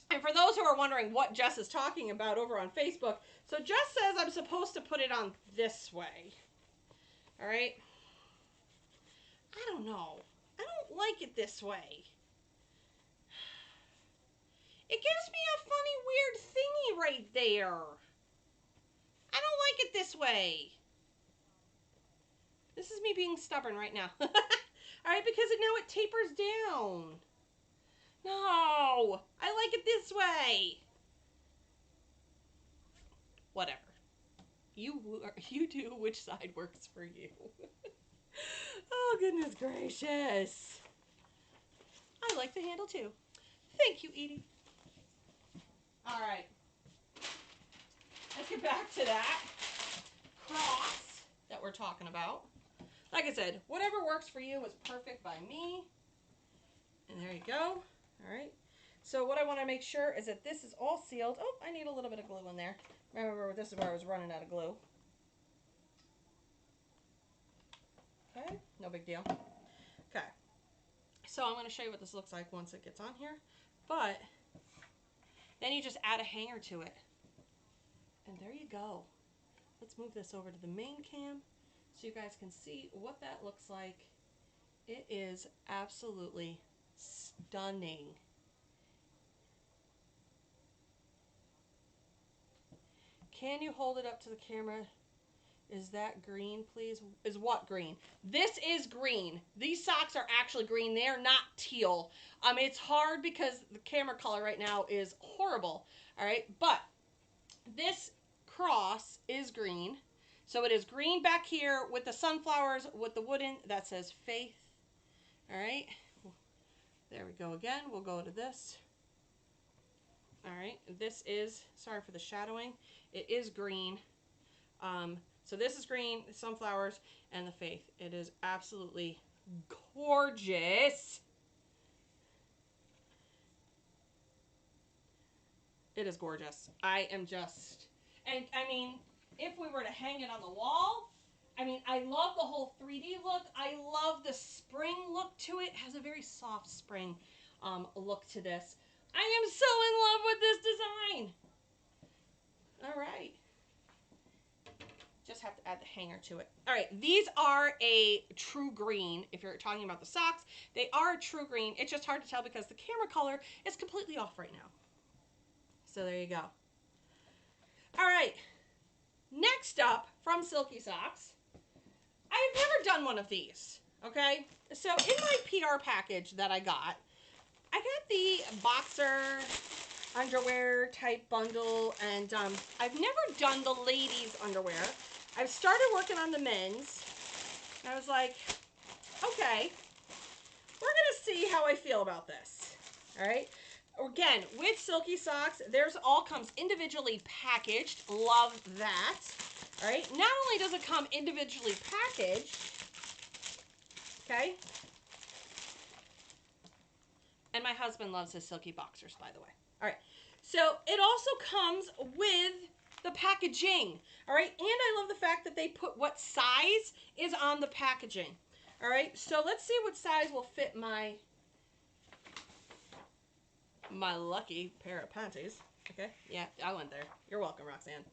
Speaker 1: and for those who are wondering what Jess is talking about over on Facebook, so Jess says I'm supposed to put it on this way. All right. I don't know. I don't like it this way. It gives me a funny, weird thingy right there. I don't like it this way. This is me being stubborn right now. All right, because now it tapers down. No, I like it this way. Whatever. You do which side works for you. Oh, goodness gracious. I like the handle too. Thank you, Edie. All right. Let's get back to that cross that we're talking about. Like I said, whatever works for you is perfect by me. And there you go. All right. So what I want to make sure is that this is all sealed. Oh, I need a little bit of glue in there. Remember, this is where I was running out of glue. Okay, no big deal. Okay. So I'm going to show you what this looks like once it gets on here. But then you just add a hanger to it. And there you go. Let's move this over to the main cam so you guys can see what that looks like. It is absolutely stunning. Can you hold it up to the camera? Is that green, please? Is what green? This is green. These socks are actually green. They are not teal. It's hard because the camera color right now is horrible. All right, but this cross is green. So it is green back here with the sunflowers, with the wooden, that says faith. All right, there we go again. We'll go to this. All right, this is, sorry for the shadowing, it is green. So this is green, the sunflowers, and the faith. It is absolutely gorgeous. It is gorgeous. I am just, and I mean, if we were to hang it on the wall, I mean, I love the whole 3D look. I love the spring look to it. It has a very soft spring look to this. I am so in love with this design. All right. Just have to add the hanger to it. All right, these are a true green. If you're talking about the socks, they are a true green. It's just hard to tell because the camera color is completely off right now. So there you go. All right, next up from Silky Socks, I've never done one of these, okay? So in my PR package that I got the boxer underwear type bundle, and I've never done the ladies underwear. I've started working on the men's, and I was like, okay, we're gonna see how I feel about this. All right, again, with Silky Socks, theirs all comes individually packaged. Love that. All right, not only does it come individually packaged, okay, and my husband loves his Silky boxers, by the way. All right, so it also comes with the packaging, all right? And I love the fact that they put what size is on the packaging, all right? So let's see what size will fit my lucky pair of panties, okay? Yeah, I went there. You're welcome, Roxanne.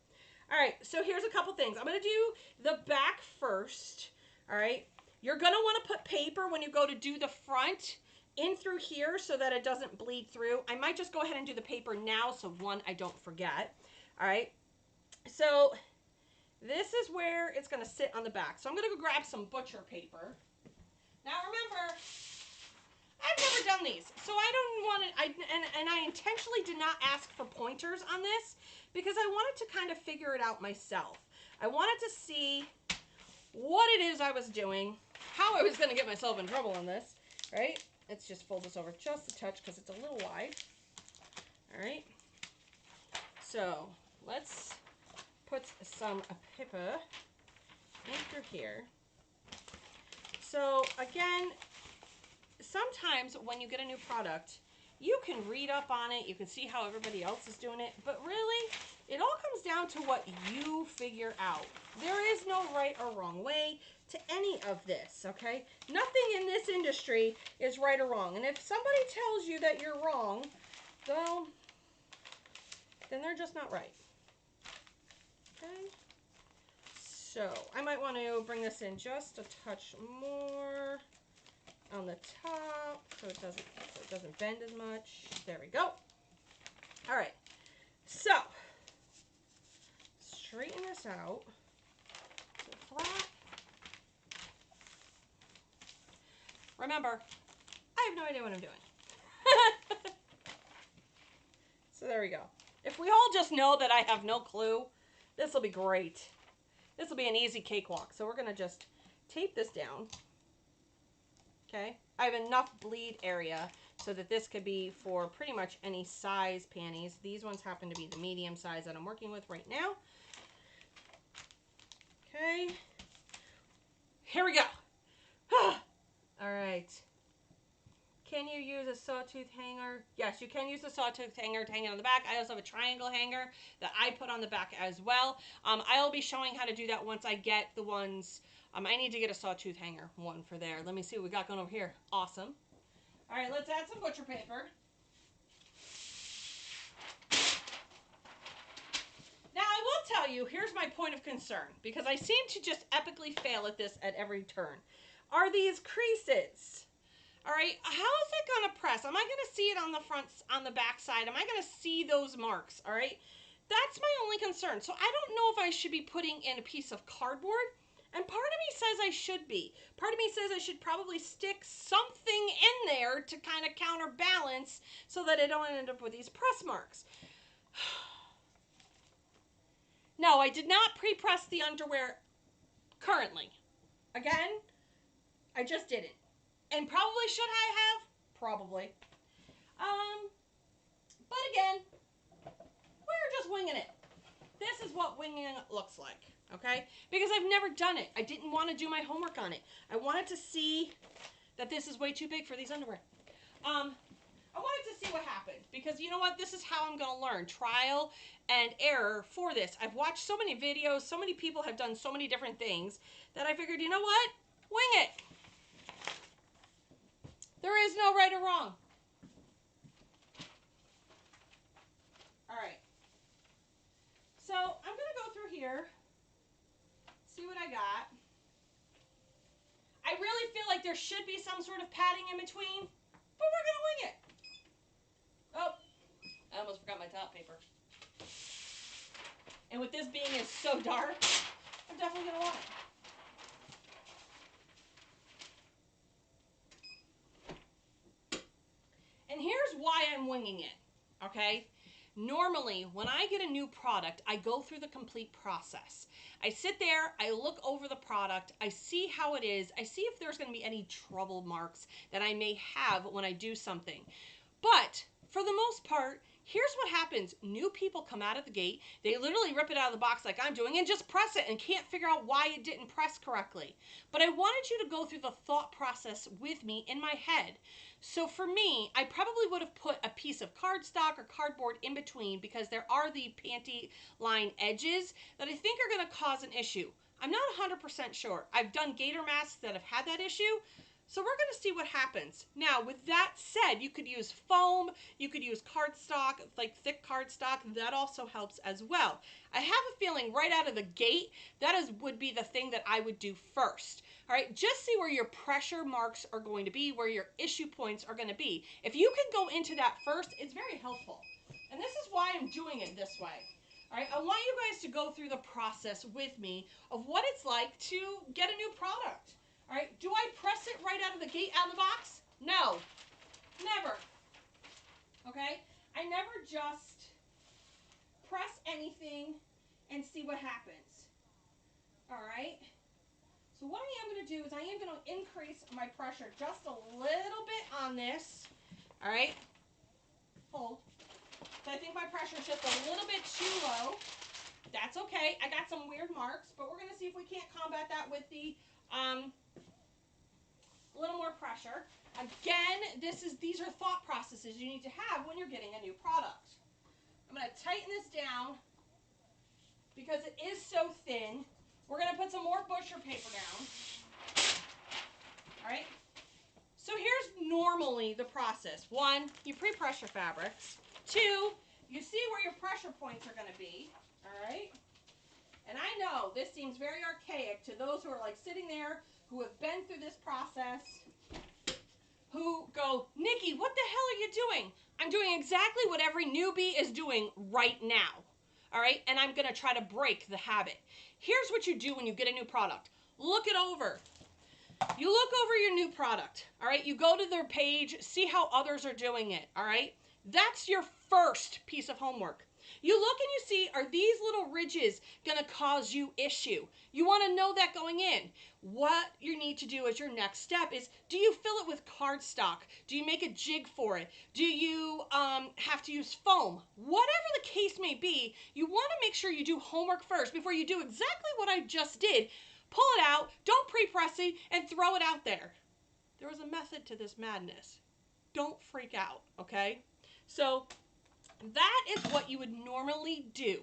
Speaker 1: All right, so here's a couple things. I'm gonna do the back first, all right? You're gonna wanna put paper when you go to do the front in through here so that it doesn't bleed through. I might just go ahead and do the paper now so one, I don't forget. All right, so this is where it's going to sit on the back. So I'm going to go grab some butcher paper. Now remember, I've never done these, so I don't want to, and I intentionally did not ask for pointers on this because I wanted to kind of figure it out myself. I wanted to see what it is I was doing, how I was going to get myself in trouble on this, right? Let's just fold this over just a touch because it's a little wide. All right. So let's put some paper in through here. So again, sometimes when you get a new product, you can read up on it, you can see how everybody else is doing it, but really, it all comes down to what you figure out. There is no right or wrong way to any of this, okay? Nothing in this industry is right or wrong. And if somebody tells you that you're wrong, well, then they're just not right. Okay? So, I might want to bring this in just a touch more on the top so it doesn't bend as much. There we go. All right. So, straighten this out. Flat. Remember, I have no idea what I'm doing. So there we go. If we all just know that I have no clue, this will be great. This will be an easy cakewalk. So we're going to just tape this down. Okay. I have enough bleed area so that this could be for pretty much any size panties. These ones happen to be the medium size that I'm working with right now. Okay. Here we go. All right. Can you use a sawtooth hanger? Yes, you can use a sawtooth hanger to hang it on the back. I also have a triangle hanger that I put on the back as well. I'll be showing how to do that once I get the ones. I need to get a sawtooth hanger one for there. Let me see what we got going over here. Awesome. All right, let's add some butcher paper. you, here's my point of concern, because I seem to just epically fail at this at every turn. Are these creases? All right, how is it going to press? Am I going to see it on the front, on the back side? Am I going to see those marks? All right, that's my only concern. So I don't know if I should be putting in a piece of cardboard, and part of me says I should be. Part of me says I should probably stick something in there to kind of counterbalance so that I don't end up with these press marks. No, I did not pre-press the underwear currently. Again, I just didn't. And probably should I have? Probably. But again, we're just winging it. This is what winging it looks like, okay? Because I've never done it. I didn't want to do my homework on it. I wanted to see that this is way too big for these underwear. I wanted to see what happened, because you know what? This is how I'm going to learn. Trial and error for this. I've watched so many videos, so many people have done so many different things that I figured, you know what? Wing it. There is no right or wrong. All right. So I'm going to go through here, see what I got. I really feel like there should be some sort of padding in between, but we're going to wing it. Oh, I almost forgot my top paper. And with this being so dark, I'm definitely going to want it. And here's why I'm winging it, okay? Normally, when I get a new product, I go through the complete process. I sit there, I look over the product, I see how it is, I see if there's going to be any trouble marks that I may have when I do something. But for the most part, here's what happens. New people come out of the gate, they literally rip it out of the box like I'm doing and just press it and can't figure out why it didn't press correctly. But I wanted you to go through the thought process with me in my head. So for me, I probably would have put a piece of cardstock or cardboard in between, because there are the panty line edges that I think are going to cause an issue. I'm not 100% sure. I've done gator masks that have had that issue. So we're going to see what happens. Now, with that said, you could use foam, you could use cardstock, like thick cardstock. That also helps as well. I have a feeling right out of the gate, would be the thing that I would do first. All right, just see where your pressure marks are going to be, where your issue points are going to be. If you can go into that first, it's very helpful. And this is why I'm doing it this way. All right, I want you guys to go through the process with me of what it's like to get a new product. All right, do I press it right out of the gate, out of the box? No, never. Okay, I never just press anything and see what happens. All right, so what I am going to do is I am going to increase my pressure just a little bit on this. All right, hold. So I think my pressure is just a little bit too low. That's okay. I got some weird marks, but we're going to see if we can't combat that with the little more pressure. Again, these are thought processes you need to have when you're getting a new product. I'm going to tighten this down because it is so thin. We're going to put some more butcher paper down. All right. So here's normally the process. 1, you pre-pressure fabrics. 2, you see where your pressure points are going to be. All right. And I know this seems very archaic to those who are like sitting there, who have been through this process, who go, Nikki, what the hell are you doing? I'm doing exactly what every newbie is doing right now. All right, and I'm going to try to break the habit. Here's what you do when you get a new product. Look it over. You look over your new product, all right? You go to their page, see how others are doing it, all right? That's your first piece of homework. You look and you see, are these little ridges going to cause you issue? You want to know that going in. What you need to do as your next step is, do you fill it with cardstock? Do you make a jig for it? Do you have to use foam? Whatever the case may be, you want to make sure you do homework first before you do exactly what I just did. Pull it out, don't pre-press it, and throw it out there. There was a method to this madness. Don't freak out, okay? So that is what you would normally do.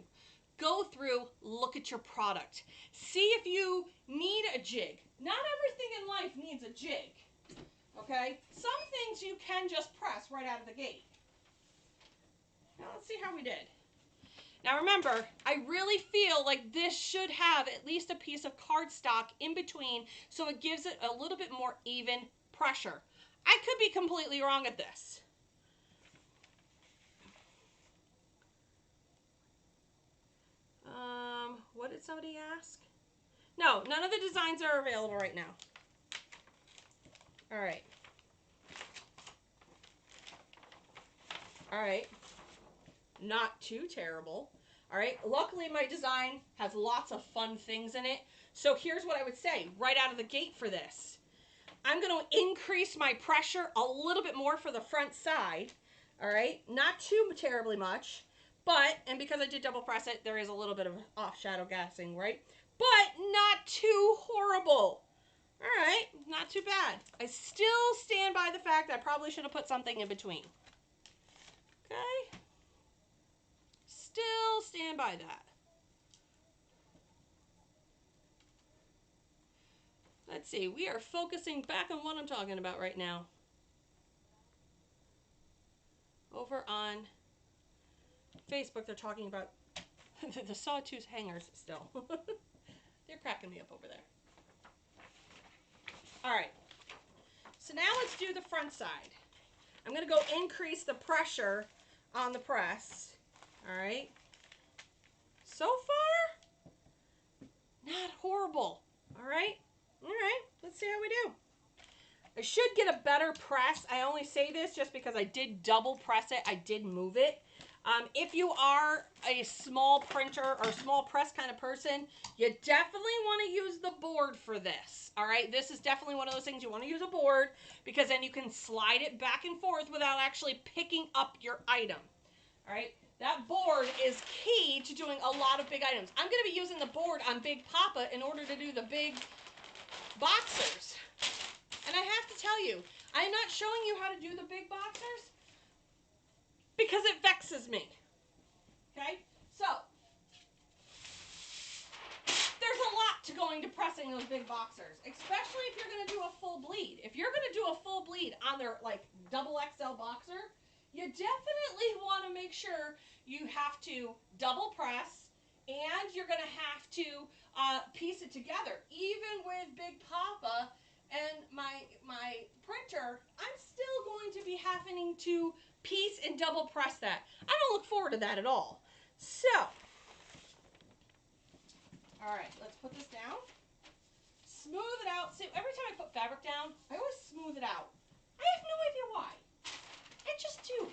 Speaker 1: Go through, look at your product. See if you need a jig. Not everything in life needs a jig, okay? Some things you can just press right out of the gate. Now let's see how we did. Now remember, I really feel like this should have at least a piece of cardstock in between so it gives it a little bit more even pressure. I could be completely wrong at this. What did somebody ask? No, none of the designs are available right now. All right. All right. Not too terrible. All right. Luckily, my design has lots of fun things in it. So here's what I would say right out of the gate for this. I'm going to increase my pressure a little bit more for the front side. All right. Not too terribly much. But, and because I did double press it, there is a little bit of off shadow gassing, right? But not too horrible. All right, not too bad. I still stand by the fact that I probably should have put something in between. Okay? Still stand by that. Let's see, we are focusing back on what I'm talking about right now. Over on Facebook, they're talking about the sawtooth hangers still. They're cracking me up over there. All right, so now let's do the front side. I'm going to go increase the pressure on the press. All right. So far, not horrible. All right. All right. Let's see how we do. I should get a better press. I only say this just because I did double press it. I did move it. If you are a small printer or small press kind of person, you definitely want to use the board for this. All right, this is definitely one of those things you want to use a board because then you can slide it back and forth without actually picking up your item. All right, that board is key to doing a lot of big items. I'm going to be using the board on Big Papa in order to do the big boxers. And I have to tell you, I'm not showing you how to do the big boxers because it vexes me. Okay? So, there's a lot to going to pressing those big boxers, especially if you're going to do a full bleed. If you're going to do a full bleed on their like double XL boxer, you definitely want to make sure you have to double press and you're going to have to piece it together. Even with Big Papa and my printer, I'm still going to be having to piece and double press that. I don't look forward to that at all. So, all right, let's put this down. Smooth it out. See, every time I put fabric down, I always smooth it out. I have no idea why. I just do.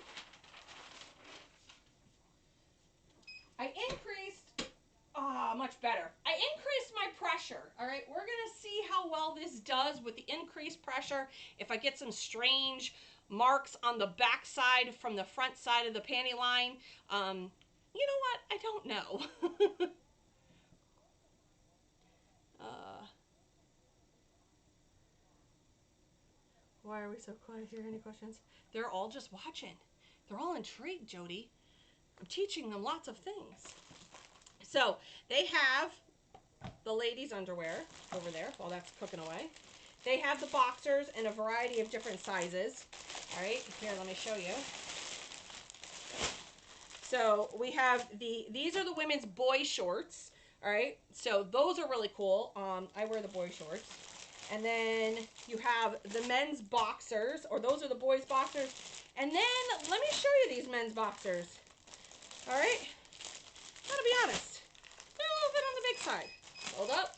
Speaker 1: I increased, much better. I increased my pressure, all right? We're going to see how well this does with the increased pressure. If I get some strange marks on the back side from the front side of the panty line, you know what? I don't know. Why are we so quiet here? Any questions? They're all just watching. They're all intrigued, Jody. I'm teaching them lots of things. So they have the ladies' underwear over there while that's cooking away. They have the boxers in a variety of different sizes. All right, here, let me show you. So we have these are the women's boy shorts. All right, so those are really cool. I wear the boy shorts. And then you have the men's boxers, or those are the boys' boxers. And then let me show you these men's boxers. All right, gotta be honest, they're a little bit on the big side. Hold up.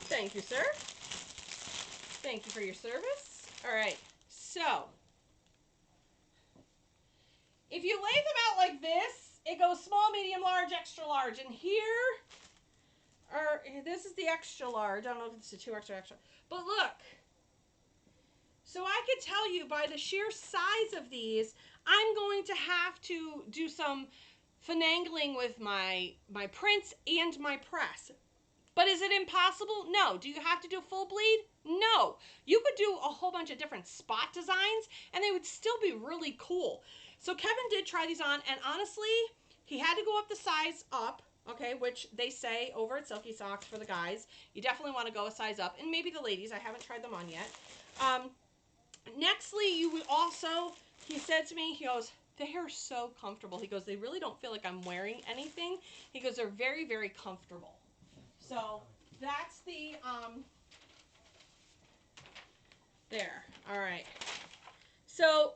Speaker 1: Thank you, sir. Thank you for your service. All right, so if you lay them out like this, it goes small, medium, large, extra large. And here this is the extra large. I don't know if it's the 2 extra. But look. So I could tell you by the sheer size of these, I'm going to have to do some finagling with my prints and my press. But is it impossible? No. Do you have to do full bleed? No. You could do a whole bunch of different spot designs, and they would still be really cool. So Kevin did try these on, and honestly, he had to go up the size up. Okay, which they say over at Silky Socks for the guys. You definitely want to go a size up. And maybe the ladies. I haven't tried them on yet. Nextly, you would also, he said to me, he goes, they are so comfortable. He goes, they really don't feel like I'm wearing anything. He goes, they're very, very comfortable. So that's the, there. All right. So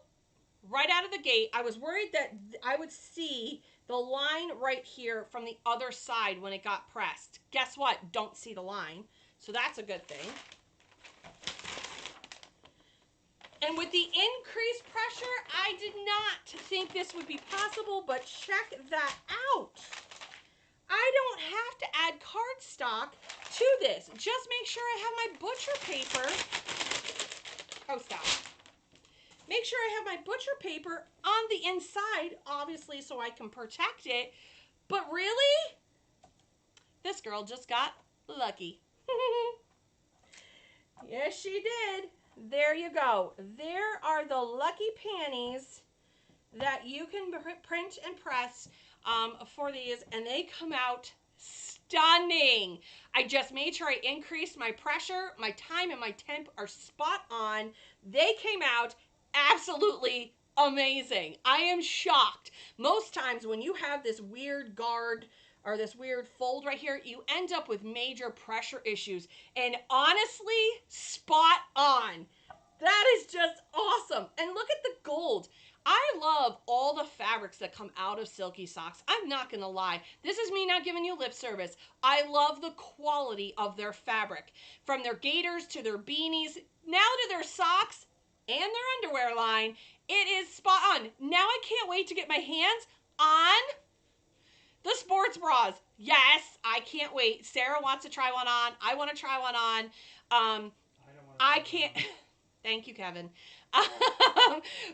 Speaker 1: right out of the gate, I was worried that I would see the line right here from the other side when it got pressed. Guess what? Don't see the line. So that's a good thing. And with the increased pressure, I did not think this would be possible, but check that out. I don't have to add cardstock to this. Just make sure I have my butcher paper. Oh, stop. Make sure I have my butcher paper on the inside, obviously, so I can protect it. But really, this girl just got lucky. Yes, she did. There you go. There are the lucky panties that you can print and press for these, and they come out stunning. I just made sure I increased my pressure. My time and my temp are spot on. They came out absolutely amazing. I am shocked. Most times when you have this weird guard or this weird fold right here, you end up with major pressure issues. And honestly, spot on. That is just awesome. And look at the gold. I love all the fabrics that come out of Silky Socks. I'm not going to lie. This is me not giving you lip service. I love the quality of their fabric. From their gaiters to their beanies, now to their socks and their underwear line, it is spot on. Now I can't wait to get my hands on the sports bras. Yes, I can't wait. Sarah wants to try one on. I want to try one on. I can't. Thank you, Kevin.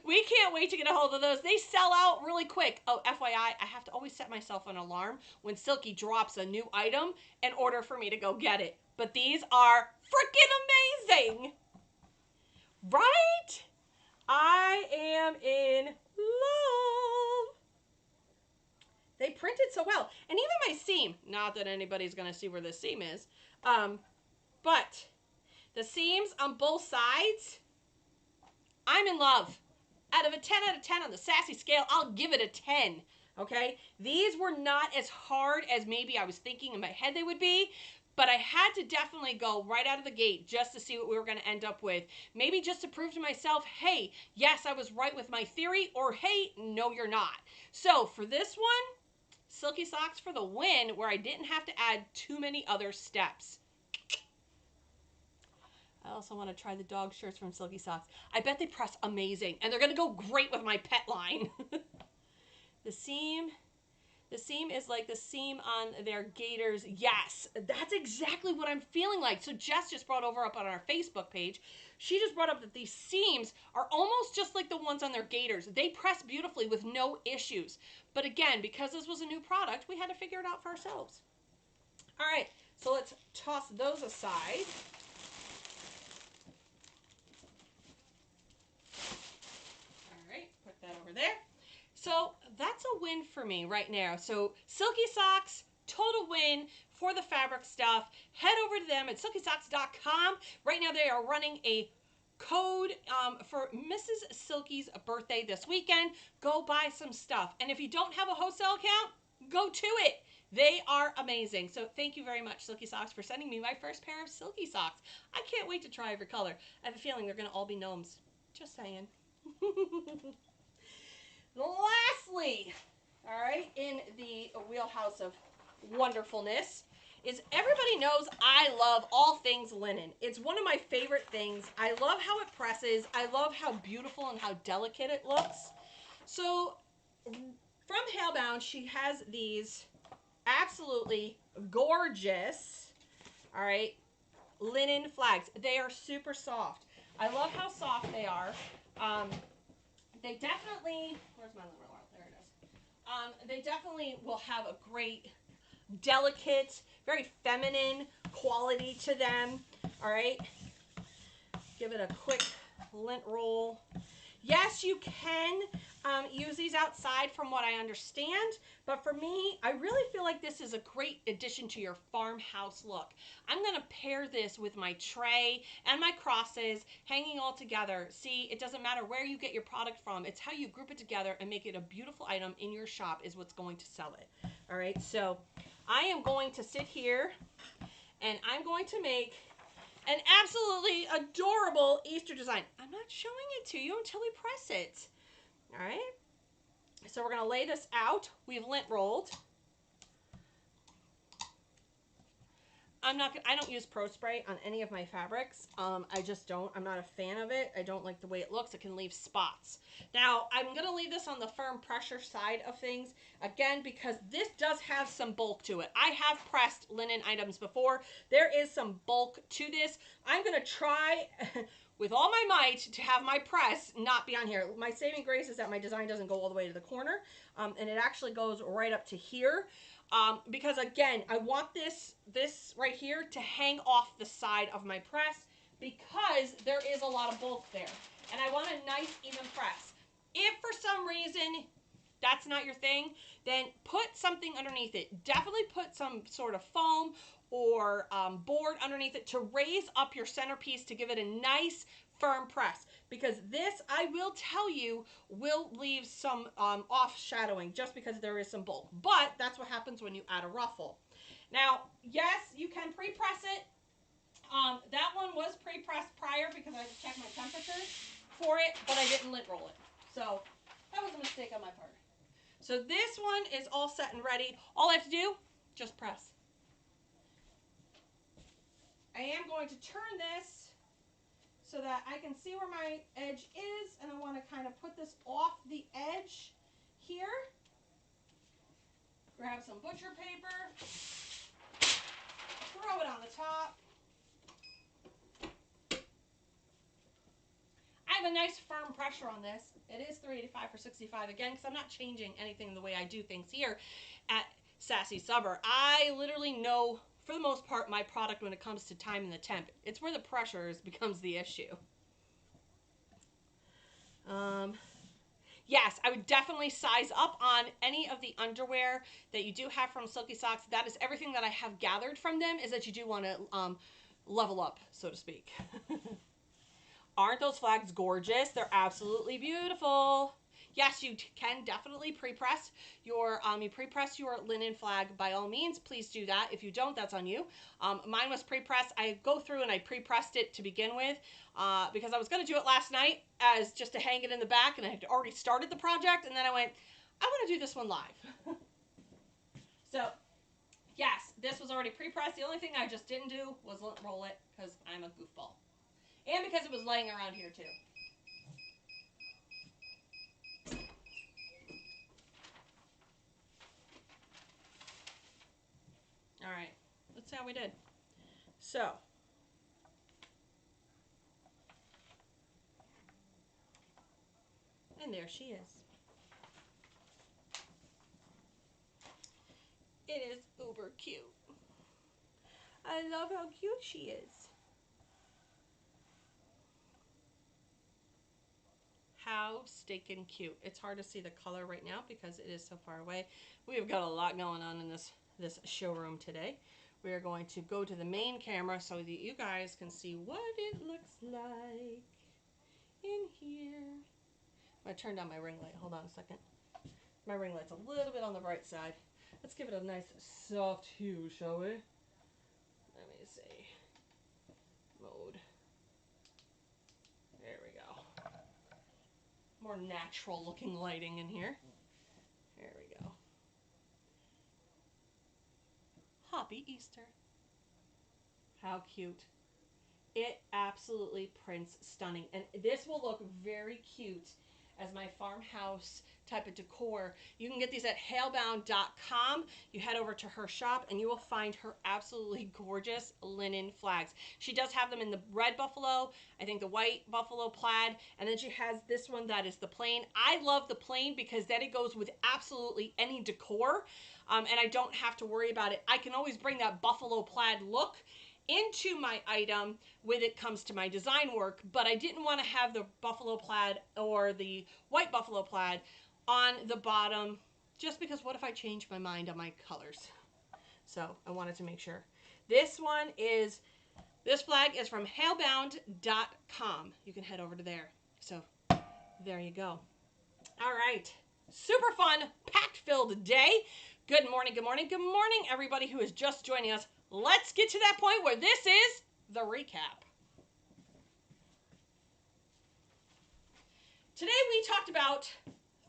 Speaker 1: We can't wait to get a hold of those. They sell out really quick. Oh, FYI, I have to always set myself an alarm when Silky drops a new item in order for me to go get it. But these are freaking amazing. Right? I am in love. They printed so well. And even my seam, not that anybody's going to see where the seam is, but the seams on both sides, I'm in love. Out of a 10 out of 10 on the Sassy scale, I'll give it a 10. Okay? These were not as hard as maybe I was thinking in my head they would be, but I had to definitely go right out of the gate just to see what we were going to end up with. Maybe just to prove to myself, hey, yes, I was right with my theory, or hey, no, you're not. So for this one, Silky Socks for the win, where I didn't have to add too many other steps. I also want to try the dog shirts from Silky Socks. I bet they press amazing, and they're going to go great with my pet line. The seam is like the seam on their gaiters. Yes, that's exactly what I'm feeling like. So Jess just brought over up on our Facebook page. She just brought up that these seams are almost just like the ones on their gaiters. They press beautifully with no issues. But again, because this was a new product, we had to figure it out for ourselves. All right, so let's toss those aside. Put that over there. So that's a win for me right now. So Silky Socks, total win for the fabric stuff. Head over to them at silkysocks.com. Right now they are running a code for Mrs. Silky's birthday this weekend. Go buy some stuff. And if you don't have a wholesale account, go to it. They are amazing. So thank you very much, Silky Socks, for sending me my first pair of Silky Socks. I can't wait to try every color. I have a feeling they're going to all be gnomes. Just saying. Lastly, all right, in the wheelhouse of wonderfulness is everybody knows I love all things linen. It's one of my favorite things. I love how it presses. I love how beautiful and how delicate it looks. So from Hellbound, she has these absolutely gorgeous, all right, linen flags. They are super soft. I love how soft they are. They definitely, where's my little roll? There it is. They definitely will have a great, delicate, very feminine quality to them. All right. Give it a quick lint roll. Yes, you can use these outside from what I understand, but for me, I really feel like this is a great addition to your farmhouse look. I'm gonna pair this with my tray and my crosses hanging all together. See, it doesn't matter where you get your product from, it's how you group it together and make it a beautiful item in your shop is what's going to sell it. All right, so I am going to sit here and I'm going to make an absolutely adorable Easter design. I'm not showing it to you until we press it. All right, so we're gonna lay this out. We've lint rolled. I don't use Pro Spray on any of my fabrics. I just don't. I'm not a fan of it. I don't like the way it looks. It can leave spots. Now, I'm gonna leave this on the firm pressure side of things, again, because this does have some bulk to it. I have pressed linen items before. There is some bulk to this. I'm gonna try with all my might to have my press not be on here. My saving grace is that my design doesn't go all the way to the corner, and it actually goes right up to here. Because again, I want this right here to hang off the side of my press because there is a lot of bulk there. And I want a nice even press. If for some reason that's not your thing, then put something underneath it. Definitely put some sort of foam or board underneath it to raise up your centerpiece to give it a nice firm press, because this, I will tell you, will leave some off shadowing just because there is some bulk. But that's what happens when you add a ruffle. Now, yes, you can pre-press it. That one was pre-pressed prior because I had to check my temperature for it, but I didn't lint roll it. So that was a mistake on my part. So this one is all set and ready. All I have to do, just press. I am going to turn this so that I can see where my edge is, and I want to kind of put this off the edge here. Grab some butcher paper, throw it on the top. I have a nice firm pressure on this. It is 385 for 65 again, because I'm not changing anything the way I do things here at Sassy Subber. I literally know, for the most part, my product when it comes to time and the temp. It's where the pressure becomes the issue. Yes, I would definitely size up on any of the underwear that you do have from Silky Socks. That is everything that I have gathered from them, is that you do want to level up, so to speak. Aren't those flags gorgeous? They're absolutely beautiful. Yes, you can definitely pre-press your linen flag. By all means, please do that. If you don't, that's on you. Mine was pre-pressed. I go through and I pre-pressed it to begin with because I was going to do it last night as just to hang it in the back, and I had already started the project, and then I went, I want to do this one live. So, yes, this was already pre-pressed. The only thing I just didn't do was roll it because I'm a goofball. And because it was laying around here too. All right, let's see how we did. So, and there she is. It is uber cute. I love how cute she is. How stinking cute. It's hard to see the color right now because it is so far away. We've got a lot going on in this showroom today. We are going to go to the main camera so that you guys can see what it looks like in here. I'm going to turn down my ring light. Hold on a second. My ring light's a little bit on the bright side. Let's give it a nice soft hue, shall we? Let me see. Mode. There we go. More natural looking lighting in here. There we go. Happy Easter. How cute. It absolutely prints stunning. And this will look very cute as my farmhouse type of decor. You can get these at halebound.com. You head over to her shop and you will find her absolutely gorgeous linen flags. She does have them in the red buffalo, I think the white buffalo plaid, and then she has this one that is the plain. I love the plain because then it goes with absolutely any decor, and I don't have to worry about it. I can always bring that buffalo plaid look into my item when it comes to my design work, but I didn't want to have the buffalo plaid or the white buffalo plaid on the bottom, just because what if I change my mind on my colors? So I wanted to make sure. This flag is from hailbound.com. You can head over to there. So there you go. All right. Super fun, packed-filled day. Good morning, good morning, good morning, everybody who is just joining us. Let's get to that point where this is the recap. Today we talked about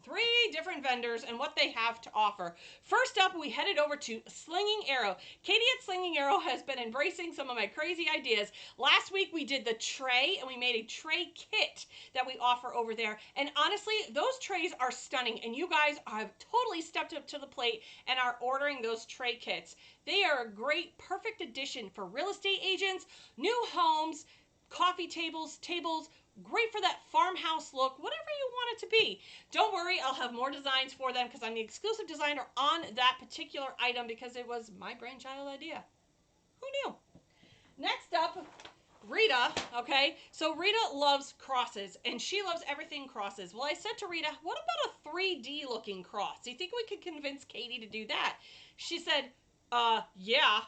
Speaker 1: 3 different vendors and what they have to offer. First up, we headed over to Slinging Arrow. Katie at Slinging Arrow has been embracing some of my crazy ideas. Last week we did the tray, and we made a tray kit that we offer over there. And honestly, those trays are stunning, and you guys have totally stepped up to the plate and are ordering those tray kits. They are a great, perfect addition for real estate agents, new homes, coffee tables, great for that farmhouse look, whatever you want it to be. Don't worry, I'll have more designs for them because I'm the exclusive designer on that particular item because it was my brainchild idea. Who knew? Next up, Rita, okay? So Rita loves crosses, and she loves everything crosses. Well, I said to Rita, what about a 3D looking cross? Do you think we could convince Katie to do that? She said, yeah.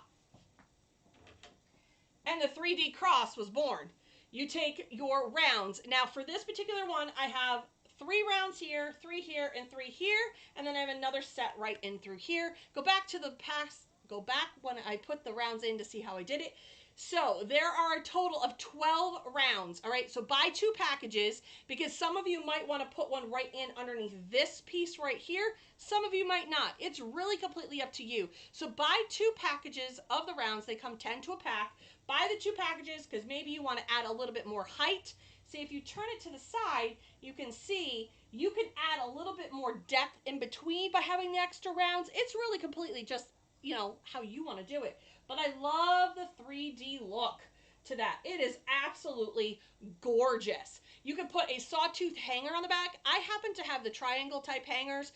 Speaker 1: And the 3D cross was born. You take your rounds. Now for this particular one, I have 3 rounds here, 3 here, and 3 here. And then I have another set right in through here. Go back to the past, go back when I put the rounds in to see how I did it. So there are a total of 12 rounds. All right, so buy 2 packages because some of you might want to put one right in underneath this piece right here. Some of you might not. It's really completely up to you. So buy 2 packages of the rounds. They come 10 to a pack. Buy the 2 packages because maybe you want to add a little bit more height. See, if you turn it to the side, you can see you can add a little bit more depth in between by having the extra rounds. It's really completely just, you know, how you want to do it. But I love the 3D look to that. It is absolutely gorgeous. You can put a sawtooth hanger on the back. I happen to have the triangle type hangers,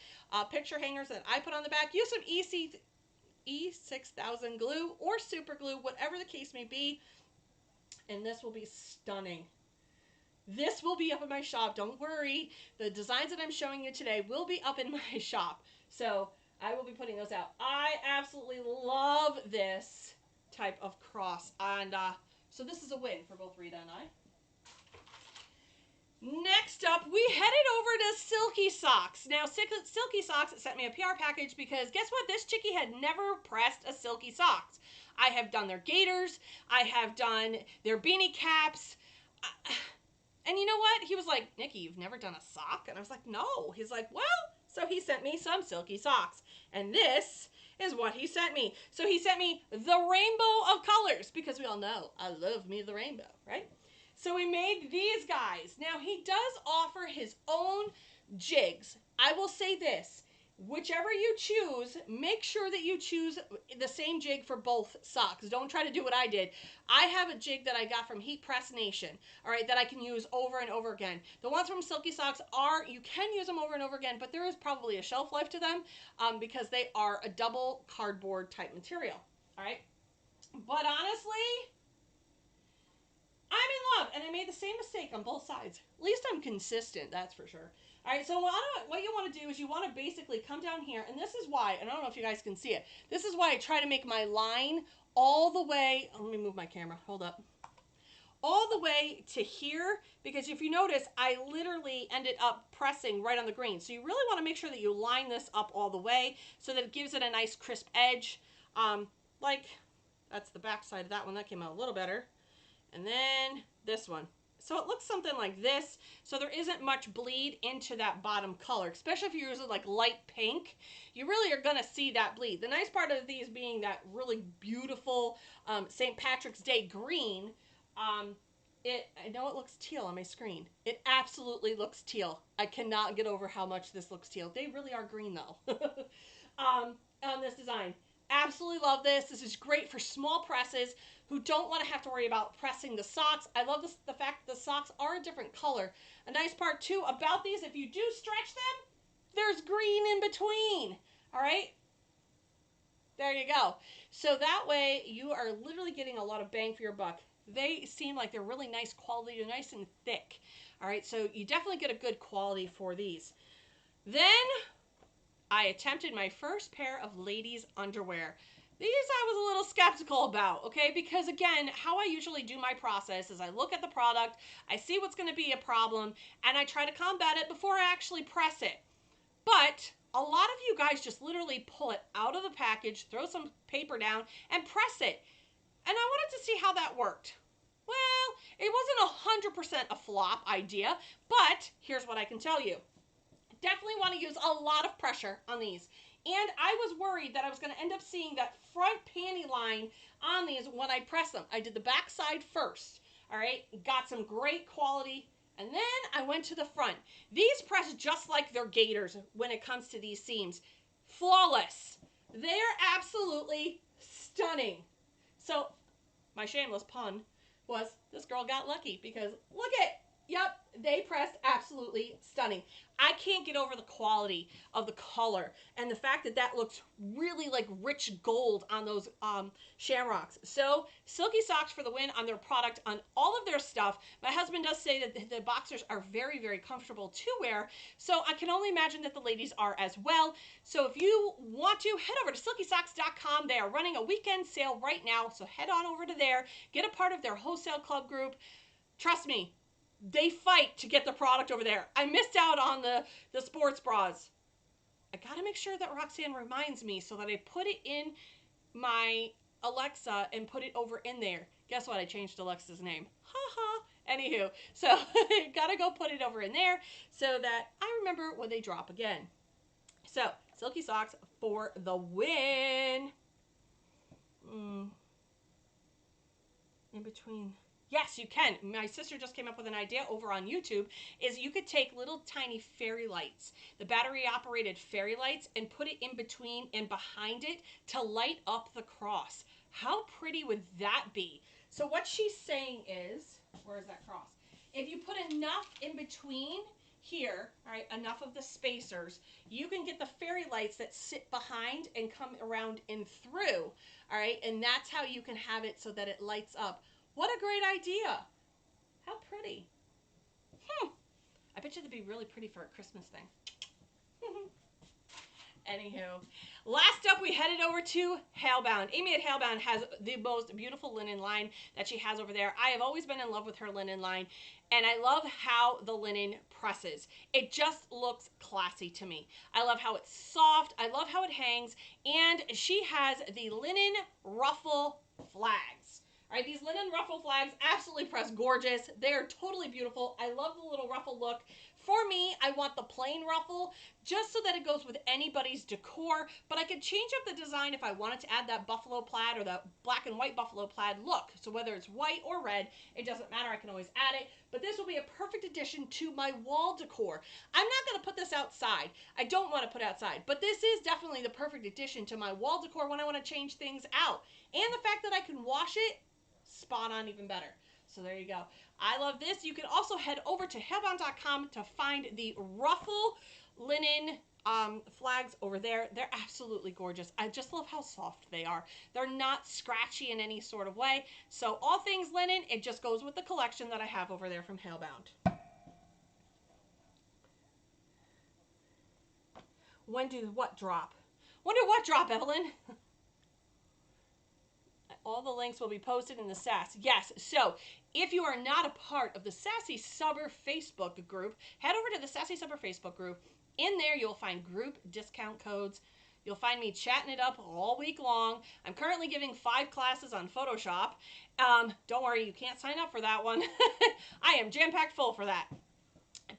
Speaker 1: picture hangers that I put on the back. Use some E6000 glue or super glue, whatever the case may be, and this will be stunning. This will be up in my shop. Don't worry. The designs that I'm showing you today will be up in my shop. So I will be putting those out. I absolutely love this type of cross. And so this is a win for both Rita and I. Next up, we headed over to Silky Socks. Now, Silky Socks sent me a PR package because guess what? This chickie had never pressed a Silky Socks. I have done their gaiters. I have done their beanie caps. And you know what? He was like, Nikki, you've never done a sock? And I was like, no. He's like, well, so he sent me some Silky Socks. And this is what he sent me. So he sent me the rainbow of colors because we all know I love me the rainbow, right? So we made these guys. Now, he does offer his own jigs. I will say this. Whichever you choose, make sure that you choose the same jig for both socks. Don't try to do what I did. I have a jig that I got from Heat Press Nation, all right, that I can use over and over again. The ones from Silky Socks you can use them over and over again, but there is probably a shelf life to them because they are a double cardboard type material, all right? But honestly, I'm in love, and I made the same mistake on both sides. At least I'm consistent, that's for sure. All right, so what you want to do is you want to basically come down here, and this is why, and I don't know if you guys can see it. This is why I try to make my line all the way, let me move my camera, hold up. All the way to here, because if you notice, I literally ended up pressing right on the green. So you really want to make sure that you line this up all the way so that it gives it a nice crisp edge. Like, that's the back side of that one. That came out a little better. And then this one. So it looks something like this. So there isn't much bleed into that bottom color, especially if you're using like light pink. You really are going to see that bleed. The nice part of these being that really beautiful St. Patrick's Day green. I know it looks teal on my screen. It absolutely looks teal. I cannot get over how much this looks teal. They really are green though. On this design. Absolutely love this. This is great for small presses who don't want to have to worry about pressing the socks. I love the fact that the socks are a different color. A nice part too about these, if you do stretch them, there's green in between. All right? There you go. So that way you are literally getting a lot of bang for your buck. They seem like they're really nice quality. They're nice and thick. All right, so you definitely get a good quality for these. Then I attempted my first pair of ladies' underwear. These I was a little skeptical about, okay? Because again, how I usually do my process is I look at the product, I see what's going to be a problem, and I try to combat it before I actually press it. But a lot of you guys just literally pull it out of the package, throw some paper down, and press it. And I wanted to see how that worked. Well, it wasn't 100% a flop idea, but here's what I can tell you. Definitely want to use a lot of pressure on these. And I was worried that I was going to end up seeing that front panty line on these when I press them. I did the back side first, all right? Got some great quality, and then I went to the front. These press just like they're gaiters when it comes to these seams. Flawless. They're absolutely stunning. So my shameless pun was this girl got lucky because look at, yep, they pressed absolutely stunning. I can't get over the quality of the color and the fact that that looks really like rich gold on those shamrocks. So Silky Socks for the win on their product, on all of their stuff. My husband does say that the boxers are very, very comfortable to wear. So I can only imagine that the ladies are as well. So if you want to, head over to silkysocks.com. They are running a weekend sale right now. So head on over to there, get a part of their wholesale club group. Trust me, they fight to get the product over there. I missed out on the sports bras. I gotta make sure that Roxanne reminds me so that I put it in my Alexa and put it over in there. Guess what? I changed Alexa's name. Ha ha. Anywho, so gotta go put it over in there so that I remember when they drop again. So, Silky Socks for the win. In between. Yes, you can. My sister just came up with an idea over on YouTube, is you could take little tiny fairy lights, the battery operated fairy lights, and put it in between and behind it to light up the cross. How pretty would that be? So what she's saying is, where is that cross? If you put enough in between here, all right, enough of the spacers, you can get the fairy lights that sit behind and come around and through, all right? And that's how you can have it so that it lights up. What a great idea. How pretty. I bet you that'd be really pretty for a Christmas thing. Anywho, last up we headed over to Hellbound. Amy at Hellbound has the most beautiful linen line that she has over there. I have always been in love with her linen line, and I love how the linen presses. It just looks classy to me. I love how it's soft. I love how it hangs, and she has the linen ruffle flags. All right, these linen ruffle flags absolutely press gorgeous. They are totally beautiful. I love the little ruffle look. For me, I want the plain ruffle just so that it goes with anybody's decor, but I could change up the design if I wanted to add that buffalo plaid or that black and white buffalo plaid look. So whether it's white or red, it doesn't matter. I can always add it, but this will be a perfect addition to my wall decor. I'm not going to put this outside. I don't want to put outside, but this is definitely the perfect addition to my wall decor when I want to change things out. And the fact that I can wash it, spot on, even better. So there you go. I love this. You can also head over to hellbound.com to find the ruffle linen flags over there. They're absolutely gorgeous. I just love how soft they are. They're not scratchy in any sort of way. So all things linen, it just goes with the collection that I have over there from Hellbound. When do what drop? When do what drop, Evelyn? All the links will be posted in the Sass. Yes, so if you are not a part of the Sassy Subber Facebook group, head over to the Sassy Subber Facebook group. In there, you'll find group discount codes. You'll find me chatting it up all week long. I'm currently giving 5 classes on Photoshop. Don't worry, you can't sign up for that one. I am jam-packed full for that.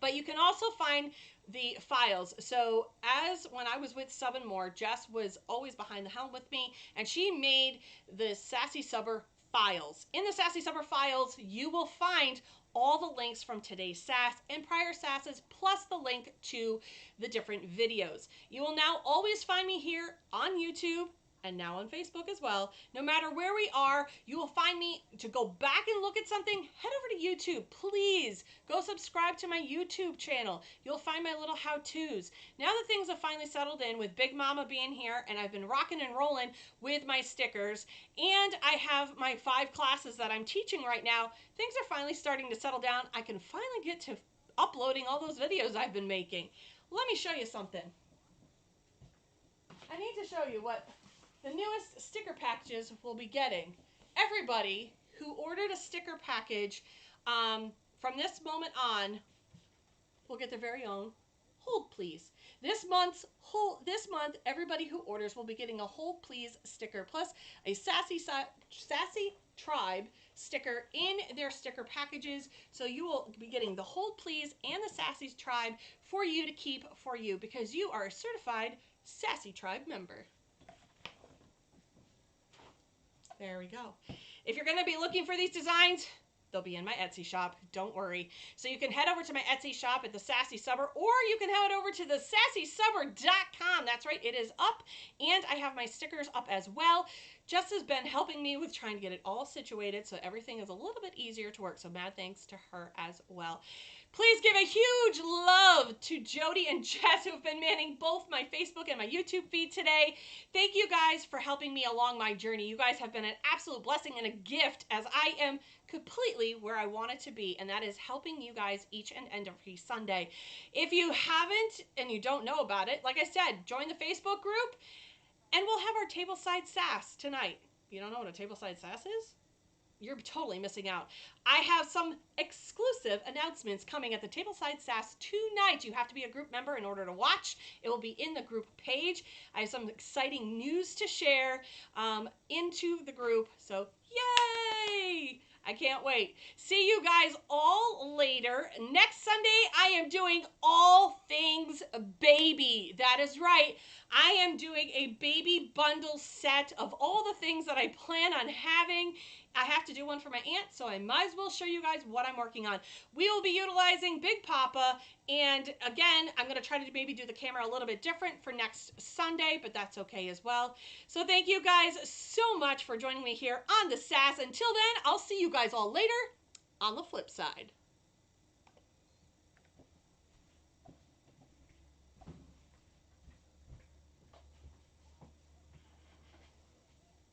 Speaker 1: But you can also find the files. So as when I was with Sub and More, Jess was always behind the helm with me, and she made the Sassy Subber files. In the Sassy Subber files, you will find all the links from today's Sass and prior Sasses, plus the link to the different videos. You will now always find me here on YouTube and now on Facebook as well. No matter where we are, you will find me. To go back and look at something, head over to YouTube. Please go subscribe to my YouTube channel. You'll find my little how-tos. Now that things have finally settled in with Big Mama being here, and I've been rocking and rolling with my stickers, and I have my 5 classes that I'm teaching right now, things are finally starting to settle down. I can finally get to uploading all those videos I've been making. Let me show you something. I need to show you what the newest sticker packages will be getting. Everybody who ordered a sticker package from this moment on will get their very own Hold Please. This month, everybody who orders will be getting a Hold Please sticker, plus a Sassy Tribe sticker in their sticker packages. So you will be getting the Hold Please and the Sassy Tribe for you to keep for you, because you are a certified Sassy Tribe member. There we go. If you're going to be looking for these designs, they'll be in my Etsy shop. Don't worry. So you can head over to my Etsy shop at the Sassy Subber, or you can head over to the sassysubber.com. That's right, it is up, and I have my stickers up as well. Jess has been helping me with trying to get it all situated so everything is a little bit easier to work. So mad thanks to her as well. Please give a huge love to Jody and Jess, who have been manning both my Facebook and my YouTube feed today. Thank you guys for helping me along my journey. You guys have been an absolute blessing and a gift, as I am completely where I wanted to be, and that is helping you guys each and every Sunday. If you haven't and you don't know about it, like I said, join the Facebook group, and we'll have our Tableside Sass tonight. If you don't know what a Tableside Sass is, you're totally missing out. I have some exclusive announcements coming at the Tableside Sass tonight. You have to be a group member in order to watch. It will be in the group page. I have some exciting news to share into the group. So, yay! I can't wait. See you guys all later. Next Sunday, I am doing all things baby. That is right. I am doing a baby bundle set of all the things that I plan on having. I have to do one for my aunt, so I might as well show you guys what I'm working on. We will be utilizing Big Papa, and again, I'm going to try to maybe do the camera a little bit different for next Sunday, but that's okay as well. So thank you guys so much for joining me here on the Sass. Until then, I'll see you guys all later on the flip side.